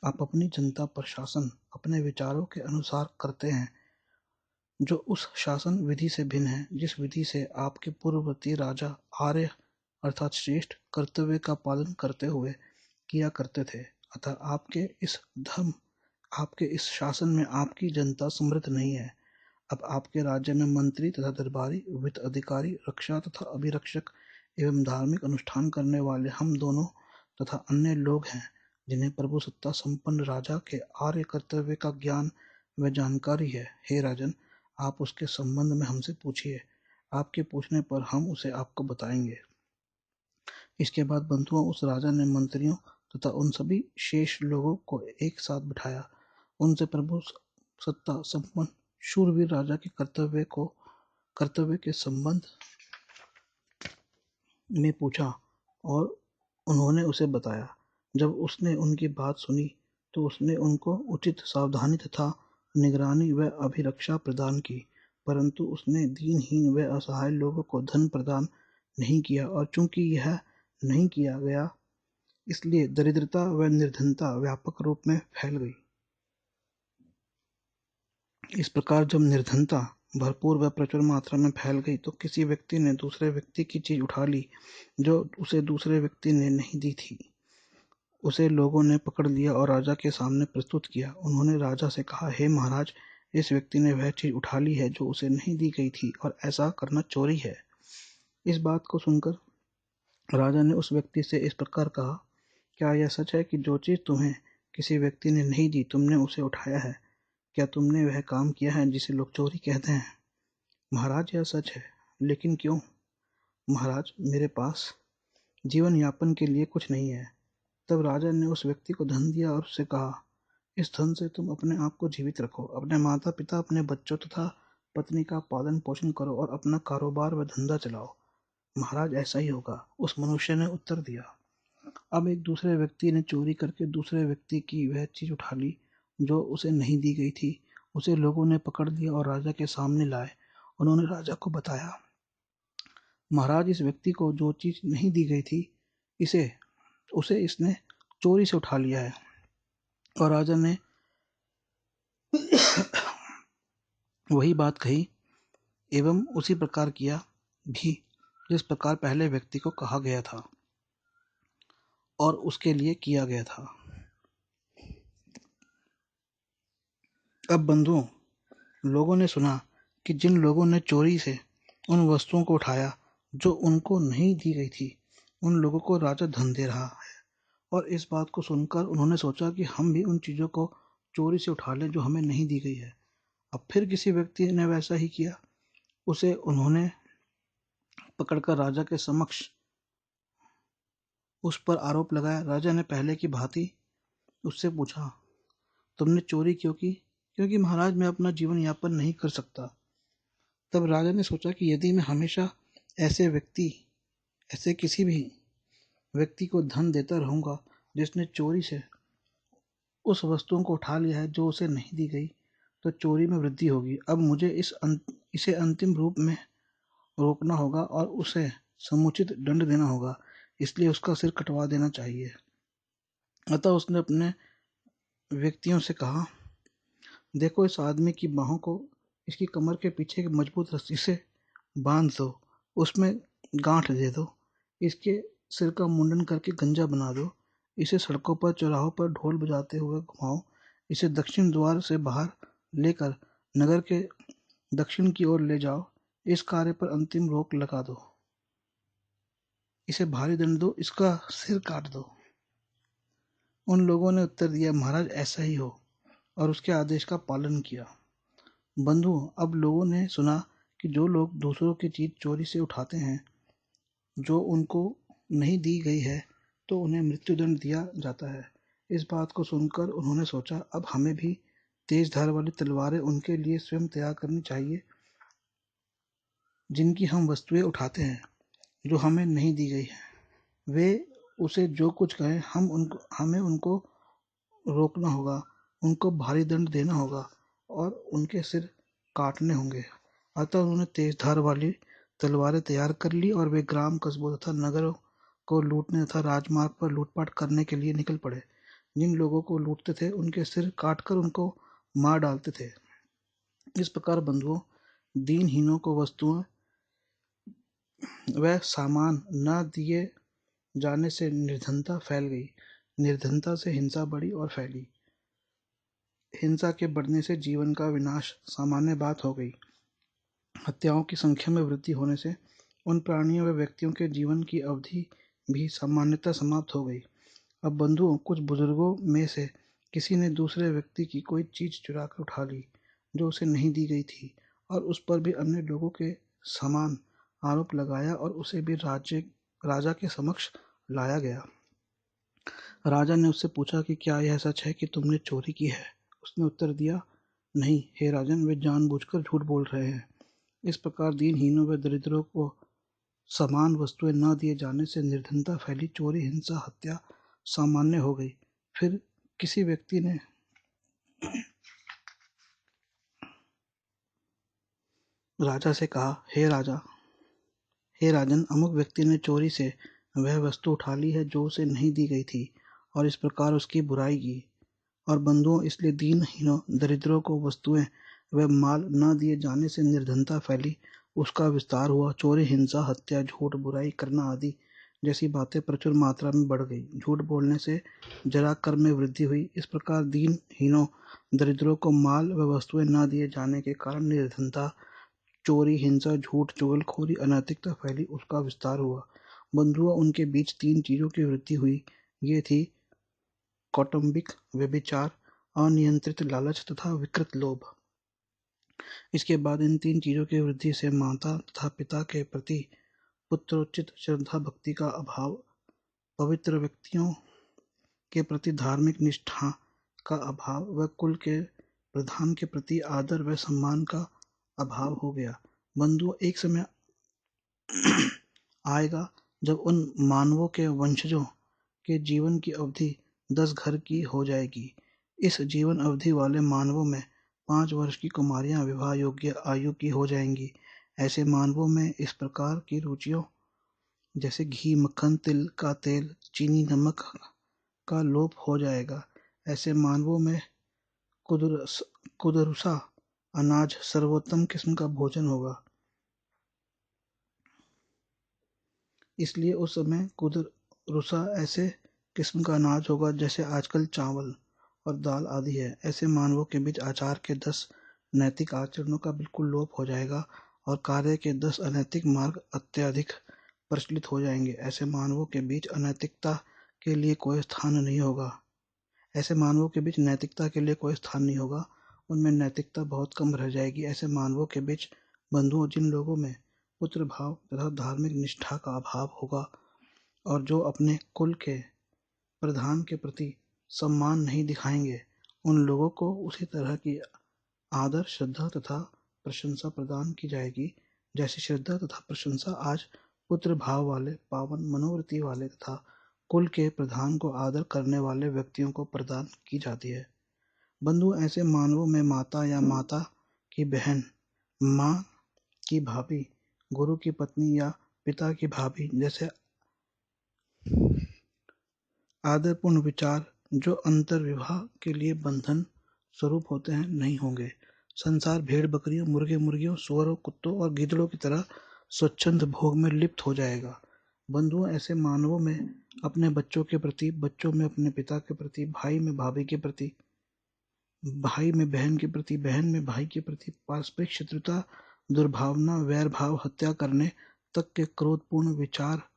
आप अपनी जनता पर शासन अपने विचारों के अनुसार करते हैं, जो उस शासन विधि से भिन्न है जिस विधि से आपके पूर्ववर्ती राजा आर्य अर्थात श्रेष्ठ कर्तव्य का पालन करते हुए किया करते थे। अतः आपके इस शासन में आपकी जनता समृद्ध नहीं है। अब आपके राज्य में मंत्री तथा दरबारी, वित्त अधिकारी, रक्षा तथा अभिरक्षक एवं धार्मिक अनुष्ठान करने वाले हम दोनों तथा अन्य लोग हैं, जिन्हें प्रभु सत्ता संपन्न राजा के आर्य कर्तव्य का ज्ञान व जानकारी है। हे राजन, आप उसके संबंध में हमसे पूछिए, आपके पूछने पर हम उसे आपको बताएंगे। इसके बाद बंधुओं, उस राजा ने मंत्रियों तथा उन सभी शेष लोगों को एक साथ बिठाया, उनसे प्रभु सत्ता संपन्न शूरवीर राजा के कर्तव्य के संबंध में पूछा, और उन्होंने उसे बताया। जब उसने उनकी बात सुनी तो उसने उनको उचित सावधानी तथा निगरानी व अभिरक्षा प्रदान की, परंतु उसने दीनहीन व असहाय लोगों को धन प्रदान नहीं किया, और चूंकि यह नहीं किया गया, इसलिए दरिद्रता व निर्धनता व्यापक रूप में फैल गई। इस प्रकार जब निर्धनता भरपूर व प्रचुर मात्रा में फैल गई तो किसी व्यक्ति ने दूसरे व्यक्ति की चीज उठा ली जो उसे दूसरे व्यक्ति ने नहीं दी थी। उसे लोगों ने पकड़ लिया और राजा के सामने प्रस्तुत किया। उन्होंने राजा से कहा, हे महाराज, इस व्यक्ति ने वह चीज उठा ली है जो उसे नहीं दी गई थी और ऐसा करना चोरी है। इस बात को सुनकर राजा ने उस व्यक्ति से इस प्रकार कहा, क्या यह सच है कि जो चीज तुम्हें किसी व्यक्ति ने नहीं दी तुमने उसे उठाया है? क्या तुमने वह काम किया है जिसे लोग चोरी कहते हैं? महाराज, यह सच है। लेकिन क्यों? महाराज, मेरे पास जीवन यापन के लिए कुछ नहीं है। तब राजा ने उस व्यक्ति को धन दिया और उससे कहा, इस धन से तुम अपने आप को जीवित रखो, अपने माता पिता, अपने बच्चों तथा पत्नी का पालन पोषण करो और अपना कारोबार व धंधा चलाओ। महाराज, ऐसा ही होगा, उस मनुष्य ने उत्तर दिया। अब एक दूसरे व्यक्ति ने चोरी करके दूसरे व्यक्ति की वह चीज उठा ली जो उसे नहीं दी गई थी। उसे लोगों ने पकड़ लिया और राजा के सामने लाए। उन्होंने राजा को बताया, महाराज, इस व्यक्ति को जो चीज नहीं दी गई थी उसे इसने चोरी से उठा लिया है। और राजा ने वही बात कही एवं उसी प्रकार किया भी जिस प्रकार पहले व्यक्ति को कहा गया था और उसके लिए किया गया था। अब बंधुओं, लोगों ने सुना कि जिन लोगों ने चोरी से उन वस्तुओं को उठाया जो उनको नहीं दी गई थी, उन लोगों को राजा धन दे रहा है। और इस बात को सुनकर उन्होंने सोचा कि हम भी उन चीज़ों को चोरी से उठा लें जो हमें नहीं दी गई है। अब फिर किसी व्यक्ति ने वैसा ही किया। उसे उन्होंने पकड़कर राजा के समक्ष उस पर आरोप लगाया। राजा ने पहले की भांति उससे पूछा, तुमने चोरी क्यों की? क्योंकि महाराज, मैं अपना जीवन यापन नहीं कर सकता। तब राजा ने सोचा कि यदि मैं हमेशा ऐसे किसी भी व्यक्ति को धन देता रहूंगा जिसने चोरी से उस वस्तुओं को उठा लिया है जो उसे नहीं दी गई, तो चोरी में वृद्धि होगी। अब मुझे इसे अंतिम रूप में रोकना होगा और उसे समुचित दंड देना होगा, इसलिए उसका सिर कटवा देना चाहिए। अतः उसने अपने व्यक्तियों से कहा, देखो, इस आदमी की बाहों को इसकी कमर के पीछे की मजबूत रस्सी से बांध दो, उसमें गांठ दे दो, इसके सिर का मुंडन करके गंजा बना दो, इसे सड़कों पर चौराहों पर ढोल बजाते हुए घुमाओ, इसे दक्षिण द्वार से बाहर लेकर नगर के दक्षिण की ओर ले जाओ, इस कार्य पर अंतिम रोक लगा दो, इसे भारी दंड दो, इसका सिर काट दो। उन लोगों ने उत्तर दिया, महाराज, ऐसा ही हो, और उसके आदेश का पालन किया। बंधुओं, अब लोगों ने सुना कि जो लोग दूसरों की चीज चोरी से उठाते हैं जो उनको नहीं दी गई है तो उन्हें मृत्युदंड दिया जाता है। इस बात को सुनकर उन्होंने सोचा, अब हमें भी तेज धार वाली तलवारें उनके लिए स्वयं तैयार करनी चाहिए जिनकी हम वस्तुएं उठाते हैं जो हमें नहीं दी गई है। वे उसे जो कुछ कहें हमें उनको रोकना होगा, उनको भारी दंड देना होगा और उनके सिर काटने होंगे। अतः उन्होंने तेज धार वाली तलवारें तैयार कर ली और वे ग्राम, कस्बों तथा नगरों को लूटने तथा राजमार्ग पर लूटपाट करने के लिए निकल पड़े। जिन लोगों को लूटते थे उनके सिर काटकर उनको मार डालते थे। इस प्रकार बंधुओं, दीनहीनों को वस्तुएं व सामान न दिए जाने से निर्धनता फैल गई, निर्धनता से हिंसा बढ़ी और फैली, हिंसा के बढ़ने से जीवन का विनाश सामान्य बात हो गई। हत्याओं की संख्या में वृद्धि होने से उन प्राणियों व व्यक्तियों के जीवन की अवधि भी सामान्यतः समाप्त हो गई। अब बंधुओं, कुछ बुजुर्गों में से किसी ने दूसरे व्यक्ति की कोई चीज चुरा कर उठा ली जो उसे नहीं दी गई थी और उस पर भी अन्य लोगों के समान आरोप लगाया और उसे भी राजा के समक्ष लाया गया। राजा ने उससे पूछा कि क्या यह सच है कि तुमने चोरी की है? उसने उत्तर दिया, नहीं हे राजन, वे जानबूझकर झूठ बोल रहे हैं। इस प्रकार दीनहीनों व दरिद्रों को समान वस्तुएं न दिए जाने से निर्धनता फैली, चोरी, हिंसा, हत्या सामान्य हो गई। फिर किसी व्यक्ति ने राजा से कहा, हे राजन, अमुक व्यक्ति ने चोरी से वह वस्तु उठा ली है जो उसे नहीं दी गई थी और इस प्रकार उसकी बुराई की। और बंधुओं, इसलिए दीनहीनों, दरिद्रों को वस्तुएं वह माल न दिए जाने से निर्धनता फैली, उसका विस्तार हुआ, चोरी, हिंसा, हत्या, झूठ, बुराई करना आदि जैसी बातें प्रचुर मात्रा में बढ़ गई। झूठ बोलने से जरा कर में वृद्धि हुई। इस प्रकार दीनहीनों, दरिद्रों को माल व वस्तुएं न दिए जाने के कारण निर्धनता, चोरी, हिंसा, झूठ, चुगलखोरी, अनैतिकता फैली, उसका विस्तार हुआ। बंधुओं, उनके बीच 3 चीजों की वृद्धि हुई। ये थी कौटुंबिक व्यभिचार, अनियंत्रित लालच तथा विकृत लोभ। इसके बाद इन 3 चीजों की वृद्धि से माता तथा पिता के प्रति पुत्रोचित श्रद्धा भक्ति का अभाव, पवित्र व्यक्तियों के प्रति धार्मिक निष्ठा का अभाव व कुल के प्रधान के प्रति आदर व सम्मान का अभाव हो गया। बंधुओं, एक समय आएगा जब उन मानवों के वंशजों के जीवन की अवधि 10 घर की हो जाएगी। इस जीवन अवधि वाले मानवों में 5 वर्ष की कुमारियां विवाह योग्य आयु की हो जाएंगी। ऐसे मानवों में इस प्रकार की रुचियों जैसे घी, मक्खन, तिल का तेल, चीनी, नमक का लोप हो जाएगा। ऐसे मानवों में कुदरुसा अनाज सर्वोत्तम किस्म का भोजन होगा। इसलिए उस समय कुदरुसा ऐसे किस्म का अनाज होगा जैसे आजकल चावल और दाल आदि है। ऐसे मानवों के बीच आचार के 10 नैतिक आचरणों का बिल्कुल लोप हो जाएगा और कार्य के 10 अनैतिक मार्ग अत्यधिक प्रचलित हो जाएंगे। ऐसे मानवों के बीच अनैतिकता के लिए कोई स्थान नहीं होगा। ऐसे मानवों के बीच नैतिकता के लिए कोई स्थान नहीं होगा, उनमें नैतिकता बहुत कम रह जाएगी। ऐसे मानवों के बीच बंधुओं, जिन लोगों में पुत्र भाव तथा धार्मिक निष्ठा का अभाव होगा और जो अपने कुल के प्रधान के प्रति सम्मान नहीं दिखाएंगे, उन लोगों को उसी तरह की आदर, श्रद्धा तथा प्रशंसा प्रदान की जाएगी जैसी श्रद्धा तथा प्रशंसा आज पुत्र भाव वाले, पावन मनोवृत्ति वाले तथा कुल के प्रधान को आदर करने वाले व्यक्तियों को प्रदान की जाती है। बंधु, ऐसे मानवों में माता या माता की बहन, माँ की भाभी, गुरु की पत्नी या पिता की भाभी जैसे आदरपूर्ण विचार जो अंतर्विवाह के लिए बंधन स्वरूप होते हैं नहीं होंगे। संसार भेड़ बकरियों, मुर्गे मुर्गियों, सुअरों, कुत्तों और गीदड़ों की तरह स्वच्छंद भोग में लिप्त हो जाएगा। बंधुओं, ऐसे मानवों में अपने बच्चों के प्रति, बच्चों में अपने पिता के प्रति, भाई में भाभी के प्रति, भाई में बहन के प्रति, बहन में भाई के प्रति पारस्परिक शत्रुता, दुर्भावना, वैर भाव, हत्या करने तक के क्रोधपूर्ण विचार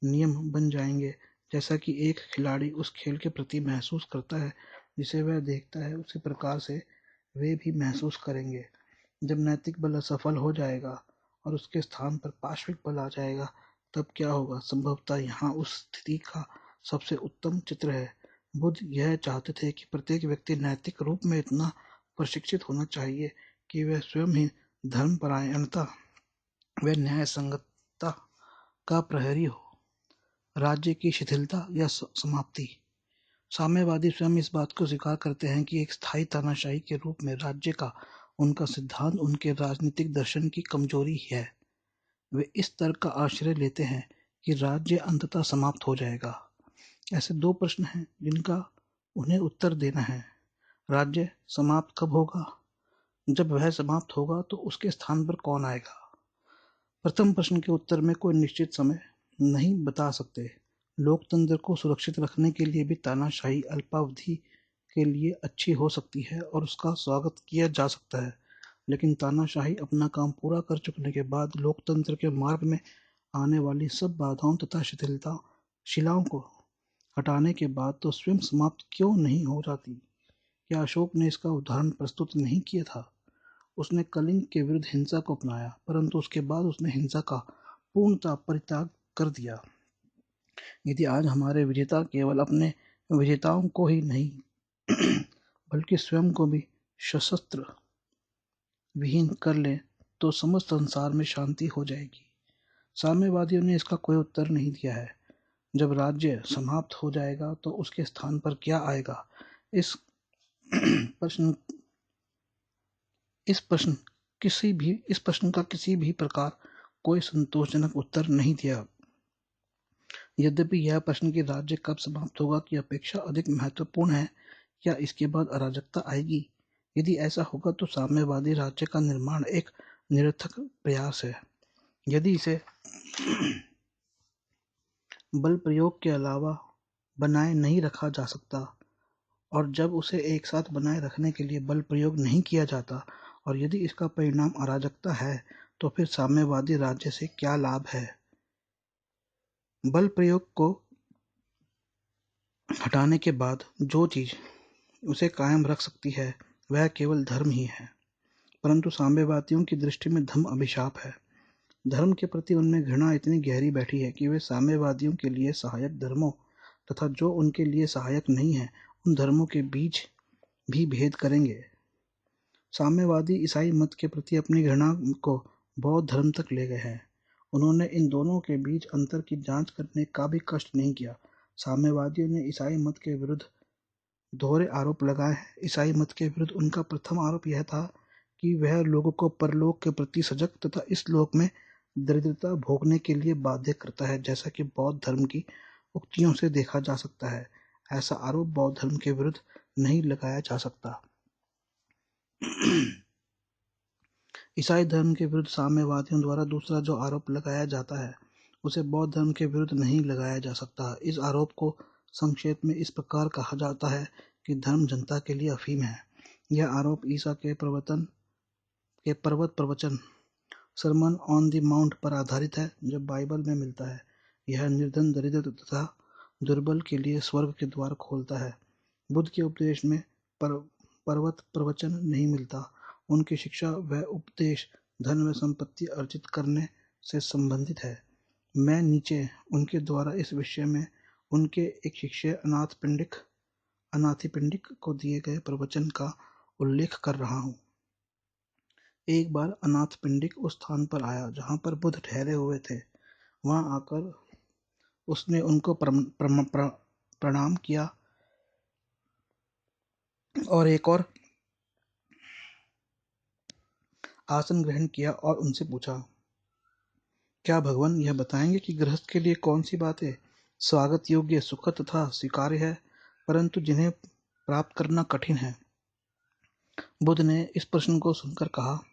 नियम बन जाएंगे। जैसा कि एक खिलाड़ी उस खेल के प्रति महसूस करता है जिसे वह देखता है, उसी प्रकार से वे भी महसूस करेंगे। जब नैतिक बल असफल हो जाएगा और उसके स्थान पर पाशविक बल आ जाएगा, तब क्या होगा? संभवतः यहाँ उस स्थिति का सबसे उत्तम चित्र है। बुद्ध यह चाहते थे कि प्रत्येक व्यक्ति नैतिक रूप में इतना प्रशिक्षित होना चाहिए कि वह स्वयं ही धर्मपरायणता व न्याय संगतता का प्रहरी हो। राज्य की शिथिलता या समाप्ति। साम्यवादी स्वयं इस बात को स्वीकार करते हैं कि एक स्थायी तानाशाही के रूप में राज्य का उनका सिद्धांत उनके राजनीतिक दर्शन की कमजोरी है। वे इस तर्क का आश्रय लेते हैं कि राज्य अंततः समाप्त हो जाएगा। ऐसे 2 प्रश्न हैं जिनका उन्हें उत्तर देना है। राज्य समाप्त कब होगा? जब वह समाप्त होगा तो उसके स्थान पर कौन आएगा? प्रथम प्रश्न के उत्तर में कोई निश्चित समय नहीं बता सकते। लोकतंत्र को सुरक्षित रखने के लिए भी तानाशाही अल्पावधि के लिए अच्छी हो सकती है और उसका स्वागत किया जा सकता है, लेकिन तानाशाही अपना काम पूरा कर चुकने के बाद लोकतंत्र के मार्ग में आने वाली सब बाधाओं तथा शिलाओं को हटाने के बाद तो स्वयं समाप्त क्यों नहीं हो जाती? क्या अशोक ने इसका उदाहरण प्रस्तुत नहीं किया था? उसने कलिंग के विरुद्ध हिंसा को अपनाया, परंतु उसके बाद उसने हिंसा का पूर्णतः परित्याग कर दिया। यदि आज हमारे विजेता केवल अपने विजेताओं को ही नहीं बल्कि स्वयं को भी सशस्त्र विहीन कर ले तो समस्त संसार में शांति हो जाएगी। साम्यवादियों ने इसका कोई उत्तर नहीं दिया है। जब राज्य समाप्त हो जाएगा तो उसके स्थान पर क्या आएगा? इस प्रश्न का किसी भी प्रकार कोई संतोषजनक उत्तर नहीं दिया। यद्यपि यह प्रश्न कि राज्य कब समाप्त होगा की अपेक्षा अधिक महत्वपूर्ण है, क्या इसके बाद अराजकता आएगी यदि ऐसा होगा तो साम्यवादी राज्य का निर्माण एक निरर्थक प्रयास है। यदि इसे बल प्रयोग के अलावा बनाए नहीं रखा जा सकता, और जब उसे एक साथ बनाए रखने के लिए बल प्रयोग नहीं किया जाता, और यदि इसका परिणाम अराजकता है, तो फिर साम्यवादी राज्य से क्या लाभ है? बल प्रयोग को हटाने के बाद जो चीज उसे कायम रख सकती है वह केवल धर्म ही है। परंतु साम्यवादियों की दृष्टि में धर्म अभिशाप है। धर्म के प्रति उनमें घृणा इतनी गहरी बैठी है कि वे साम्यवादियों के लिए सहायक धर्मों तथा जो उनके लिए सहायक नहीं है उन धर्मों के बीच भी भेद करेंगे। साम्यवादी ईसाई मत के प्रति अपनी घृणा को बौद्ध धर्म तक ले गए हैं। उन्होंने इन दोनों के बीच अंतर की जांच करने का भी कष्ट नहीं किया। साम्यवादियों ने ईसाई मत के विरुद्ध दोहरे आरोप लगाए हैं। ईसाई मत के विरुद्ध उनका प्रथम आरोप यह था कि वह लोगों को परलोक के प्रति सजग तथा इस लोक में दरिद्रता भोगने के लिए बाध्य करता है, जैसा कि बौद्ध धर्म की उक्तियों से देखा जा सकता है। ऐसा आरोप बौद्ध धर्म के विरुद्ध नहीं लगाया जा सकता। ईसाई धर्म के विरुद्ध साम्यवादियों द्वारा दूसरा जो आरोप लगाया जाता है उसे बौद्ध धर्म के विरुद्ध नहीं लगाया जा सकता। इस आरोप को संक्षेप में इस प्रकार कहा जाता है कि धर्म जनता के लिए अफीम है। यह आरोप ईसा के पर्वत प्रवचन सरमन ऑन द माउंट पर आधारित है जो बाइबल में मिलता है। यह निर्धन, दरिद्र तथा दुर्बल के लिए स्वर्ग के द्वार खोलता है। बुद्ध के उपदेश में पर्वत प्रवचन नहीं मिलता। उनकी शिक्षा व उपदेश धन व संपत्ति अर्जित करने से संबंधित है। मैं नीचे उनके द्वारा इस विषय में उनके एक शिष्य अनाथिपिंडिक को दिए गए प्रवचन का उल्लेख कर रहा हूँ। एक बार अनाथपिंडिक उस स्थान पर आया जहाँ पर बुद्ध ठहरे हुए थे। वहाँ आकर उसने उनको प्रणाम किया और एक और आसन ग्रहण किया और उनसे पूछा, क्या भगवान यह बताएंगे कि गृहस्थ के लिए कौन सी बातें स्वागत योग्य, सुखद तथा स्वीकार्य है, परंतु जिन्हें प्राप्त करना कठिन है? बुद्ध ने इस प्रश्न को सुनकर कहा,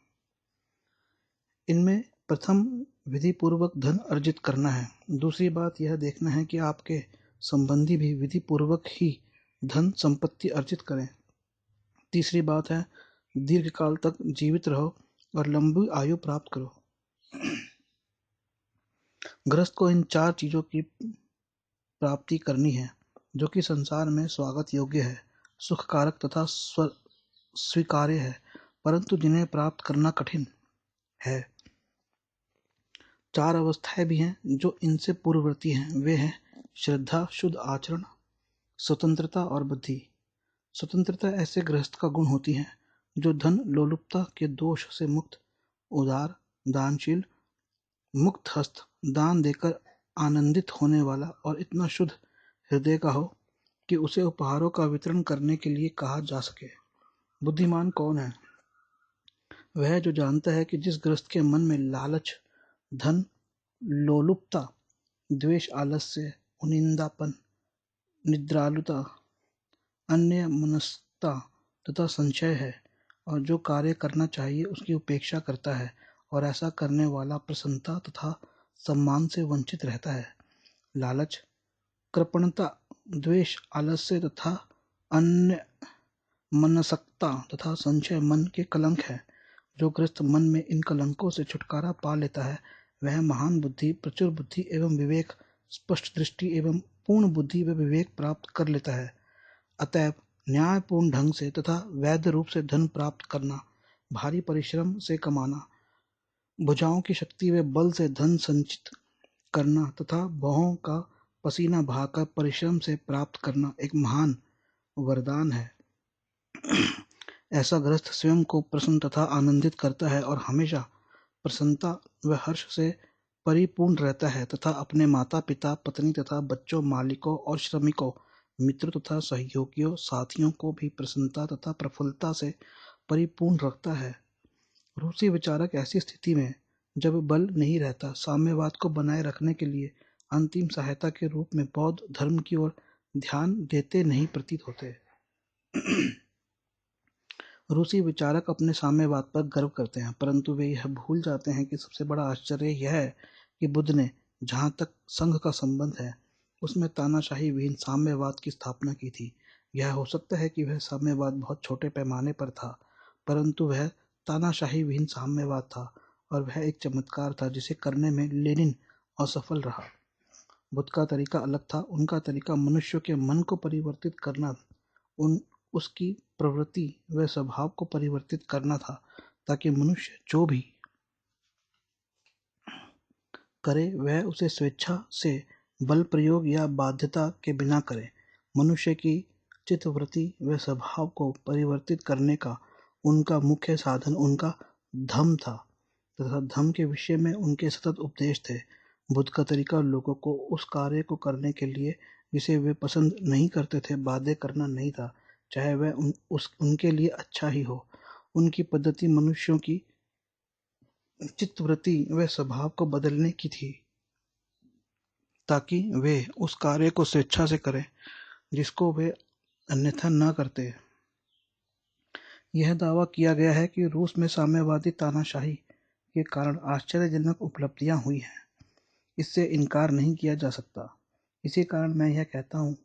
इनमें प्रथम विधि पूर्वक धन अर्जित करना है। दूसरी बात यह देखना है कि आपके संबंधी भी विधि पूर्वक ही धन संपत्ति अर्जित करें। तीसरी बात है दीर्घ काल तक जीवित रहो और लंबी आयु प्राप्त करो। गृहस्थ को इन चार चीजों की प्राप्ति करनी है जो कि संसार में स्वागत योग्य है, सुखकारक तथा स्वीकार्य है, परंतु जिन्हें प्राप्त करना कठिन है। चार अवस्थाएं भी हैं जो इनसे पूर्ववर्ती हैं। वे हैं श्रद्धा, शुद्ध आचरण, स्वतंत्रता और बुद्धि। स्वतंत्रता ऐसे गृहस्थ का गुण होती है जो धन लोलुपता के दोष से मुक्त, उदार, दानशील, मुक्त हस्त, दान देकर आनंदित होने वाला और इतना शुद्ध हृदय का हो कि उसे उपहारों का वितरण करने के लिए कहा जा सके। बुद्धिमान कौन है? वह जो जानता है कि जिस गृहस्थ के मन में लालच, धन, लोलुपता, द्वेष, आलस्य, उनिंदापन, निद्रालुता, अन्य मनस्कता तथा संशय है और जो कार्य करना चाहिए उसकी उपेक्षा करता है और ऐसा करने वाला प्रसन्नता तथा सम्मान से वंचित रहता है। लालच, कृपणता, द्वेष, आलस्य तथा अन्य मनस्कता तथा संशय मन के कलंक है। जो गृहस्थ मन में इन कलंकों से छुटकारा पा लेता है वह महान बुद्धि, प्रचुर बुद्धि एवं विवेक, स्पष्ट दृष्टि एवं पूर्ण बुद्धि व विवेक प्राप्त कर लेता है। अतएव न्यायपूर्ण ढंग से तथा वैध रूप से धन प्राप्त करना, भारी परिश्रम से कमाना, भुजाओं की शक्ति व बल से धन संचित करना तथा भौहों का पसीना बहाकर परिश्रम से प्राप्त करना एक महान वरदान है। ऐसा गृहस्थ स्वयं को प्रसन्न तथा आनंदित करता है और हमेशा प्रसन्नता व हर्ष से परिपूर्ण रहता है तथा अपने माता पिता, पत्नी तथा बच्चों, मालिकों और श्रमिकों, मित्रों तथा सहयोगियों, साथियों को भी प्रसन्नता तथा प्रफुल्लता से परिपूर्ण रखता है। रूसी विचारक ऐसी स्थिति में जब बल नहीं रहता, साम्यवाद को बनाए रखने के लिए अंतिम सहायता के रूप में बौद्ध धर्म की ओर ध्यान देते नहीं प्रतीत होते। रूसी विचारक अपने साम्यवाद पर गर्व करते हैं, परंतु वे यह भूल जाते हैं कि सबसे बड़ा आश्चर्य यह है कि बुद्ध ने, जहाँ तक संघ का संबंध है, उसमें तानाशाही विहीन साम्यवाद की स्थापना की थी। यह हो सकता है कि वह साम्यवाद बहुत छोटे पैमाने पर था, परंतु वह तानाशाही विहीन साम्यवाद था, और वह एक चमत्कार था जिसे करने में लेनिन असफल रहा। बुद्ध का तरीका अलग था। उनका तरीका मनुष्य के मन को परिवर्तित करना, उसकी प्रवृत्ति व स्वभाव को परिवर्तित करना था, ताकि मनुष्य जो भी करे वह उसे स्वेच्छा से, बल प्रयोग या बाध्यता के बिना करे। मनुष्य की चित्तवृत्ति व स्वभाव को परिवर्तित करने का उनका मुख्य साधन उनका धम्म था, तथा धम्म के विषय में उनके सतत उपदेश थे। बुद्ध का तरीका लोगों को उस कार्य को करने के लिए जिसे वे पसंद नहीं करते थे बाध्य करना नहीं था, चाहे वह उनके लिए अच्छा ही हो। उनकी पद्धति मनुष्यों की चित्तवृत्ति व स्वभाव को बदलने की थी, ताकि वे उस कार्य को स्वेच्छा से करें जिसको वे अन्यथा न करते। यह दावा किया गया है कि रूस में साम्यवादी तानाशाही के कारण आश्चर्यजनक उपलब्धियां हुई हैं। इससे इनकार नहीं किया जा सकता। इसी कारण मैं यह कहता हूँ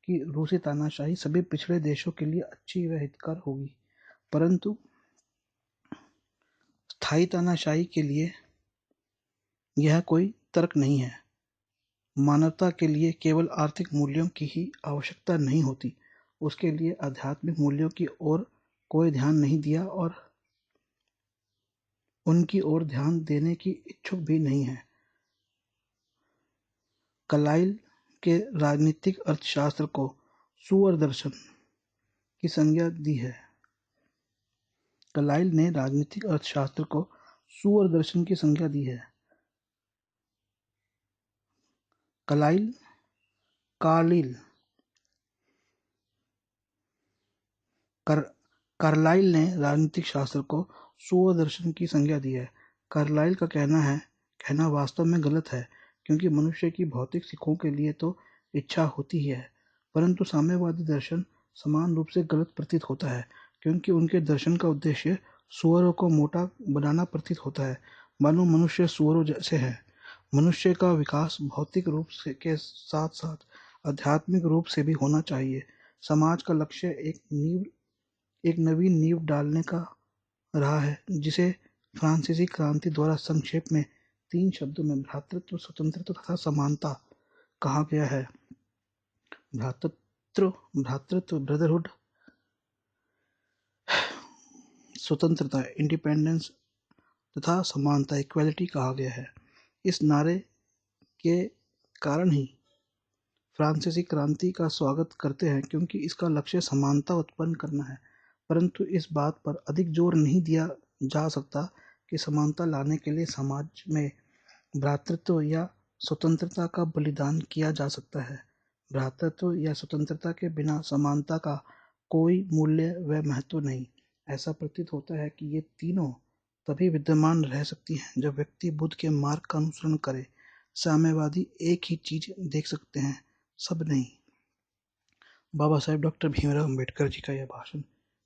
कि रूसी तानाशाही सभी पिछड़े देशों के लिए अच्छी व हितकर होगी, परंतु स्थायी तानाशाही के लिए यह कोई तर्क नहीं है। मानवता के लिए केवल आर्थिक मूल्यों की ही आवश्यकता नहीं होती, उसके लिए आध्यात्मिक मूल्यों की ओर कोई ध्यान नहीं दिया और उनकी ओर ध्यान देने की इच्छुक भी नहीं है। कार्लाइल के राजनीतिक अर्थशास्त्र को सुअर दर्शन की संज्ञा दी है। कार्लाइल ने राजनीतिक अर्थशास्त्र को सुअर दर्शन की संज्ञा दी है। कार्लाइल ने राजनीतिक शास्त्र को सुअर दर्शन की संज्ञा दी है। कार्लाइल का कहना वास्तव में गलत है, क्योंकि मनुष्य की भौतिक सुखों के लिए तो इच्छा होती ही है, परंतु साम्यवादी दर्शन समान रूप से गलत प्रतीत होता है, क्योंकि उनके दर्शन का उद्देश्य सुअरों को मोटा बनाना प्रतीत होता है, मानो मनुष्य सुअरों जैसे है। मनुष्य का विकास भौतिक रूप से के साथ साथ आध्यात्मिक रूप से भी होना चाहिए। समाज का लक्ष्य एक नवीन नींव डालने का रहा है, जिसे फ्रांसीसी क्रांति द्वारा संक्षेप में 3 शब्दों में भ्रातृत्व, स्वतंत्रता तथा समानता कहा गया है। भ्रातृत्व ब्रदरहुड, स्वतंत्रता इंडिपेंडेंस तथा समानता इक्वालिटी कहा गया है। इस नारे के कारण ही फ्रांसीसी क्रांति का स्वागत करते हैं, क्योंकि इसका लक्ष्य समानता उत्पन्न करना है, परंतु इस बात पर अधिक जोर नहीं दिया जा सकता कि समानता लाने के लिए समाज में भ्रातृत्व या स्वतंत्रता का बलिदान किया जा सकता है। भ्रातृत्व या स्वतंत्रता के बिना समानता का कोई मूल्य व महत्व नहीं। ऐसा प्रतीत होता है कि ये तीनों तभी विद्यमान रह सकती हैं जब व्यक्ति बुद्ध के मार्ग का अनुसरण करे। साम्यवादी एक ही चीज देख सकते हैं, सब नहीं। बाबा साहेब डॉक्टर भीमराव अम्बेडकर जी का यह भाषण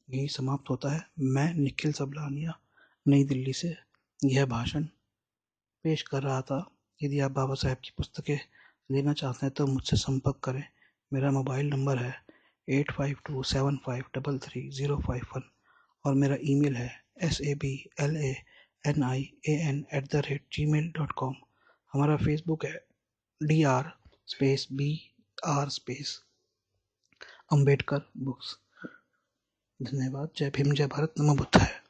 यही समाप्त होता है। मैं निखिल सबलानिया, नई दिल्ली से यह भाषण पेश कर रहा था। यदि आप बाबा साहेब की पुस्तकें लेना चाहते हैं तो मुझसे संपर्क करें। मेरा मोबाइल नंबर है 8527533051 और मेरा ईमेल है sablanian@gmail.com। हमारा फेसबुक है dr_br_ अम्बेडकर बुक्स। धन्यवाद। जय भीम, जय भारत, नमो बुद्धाय।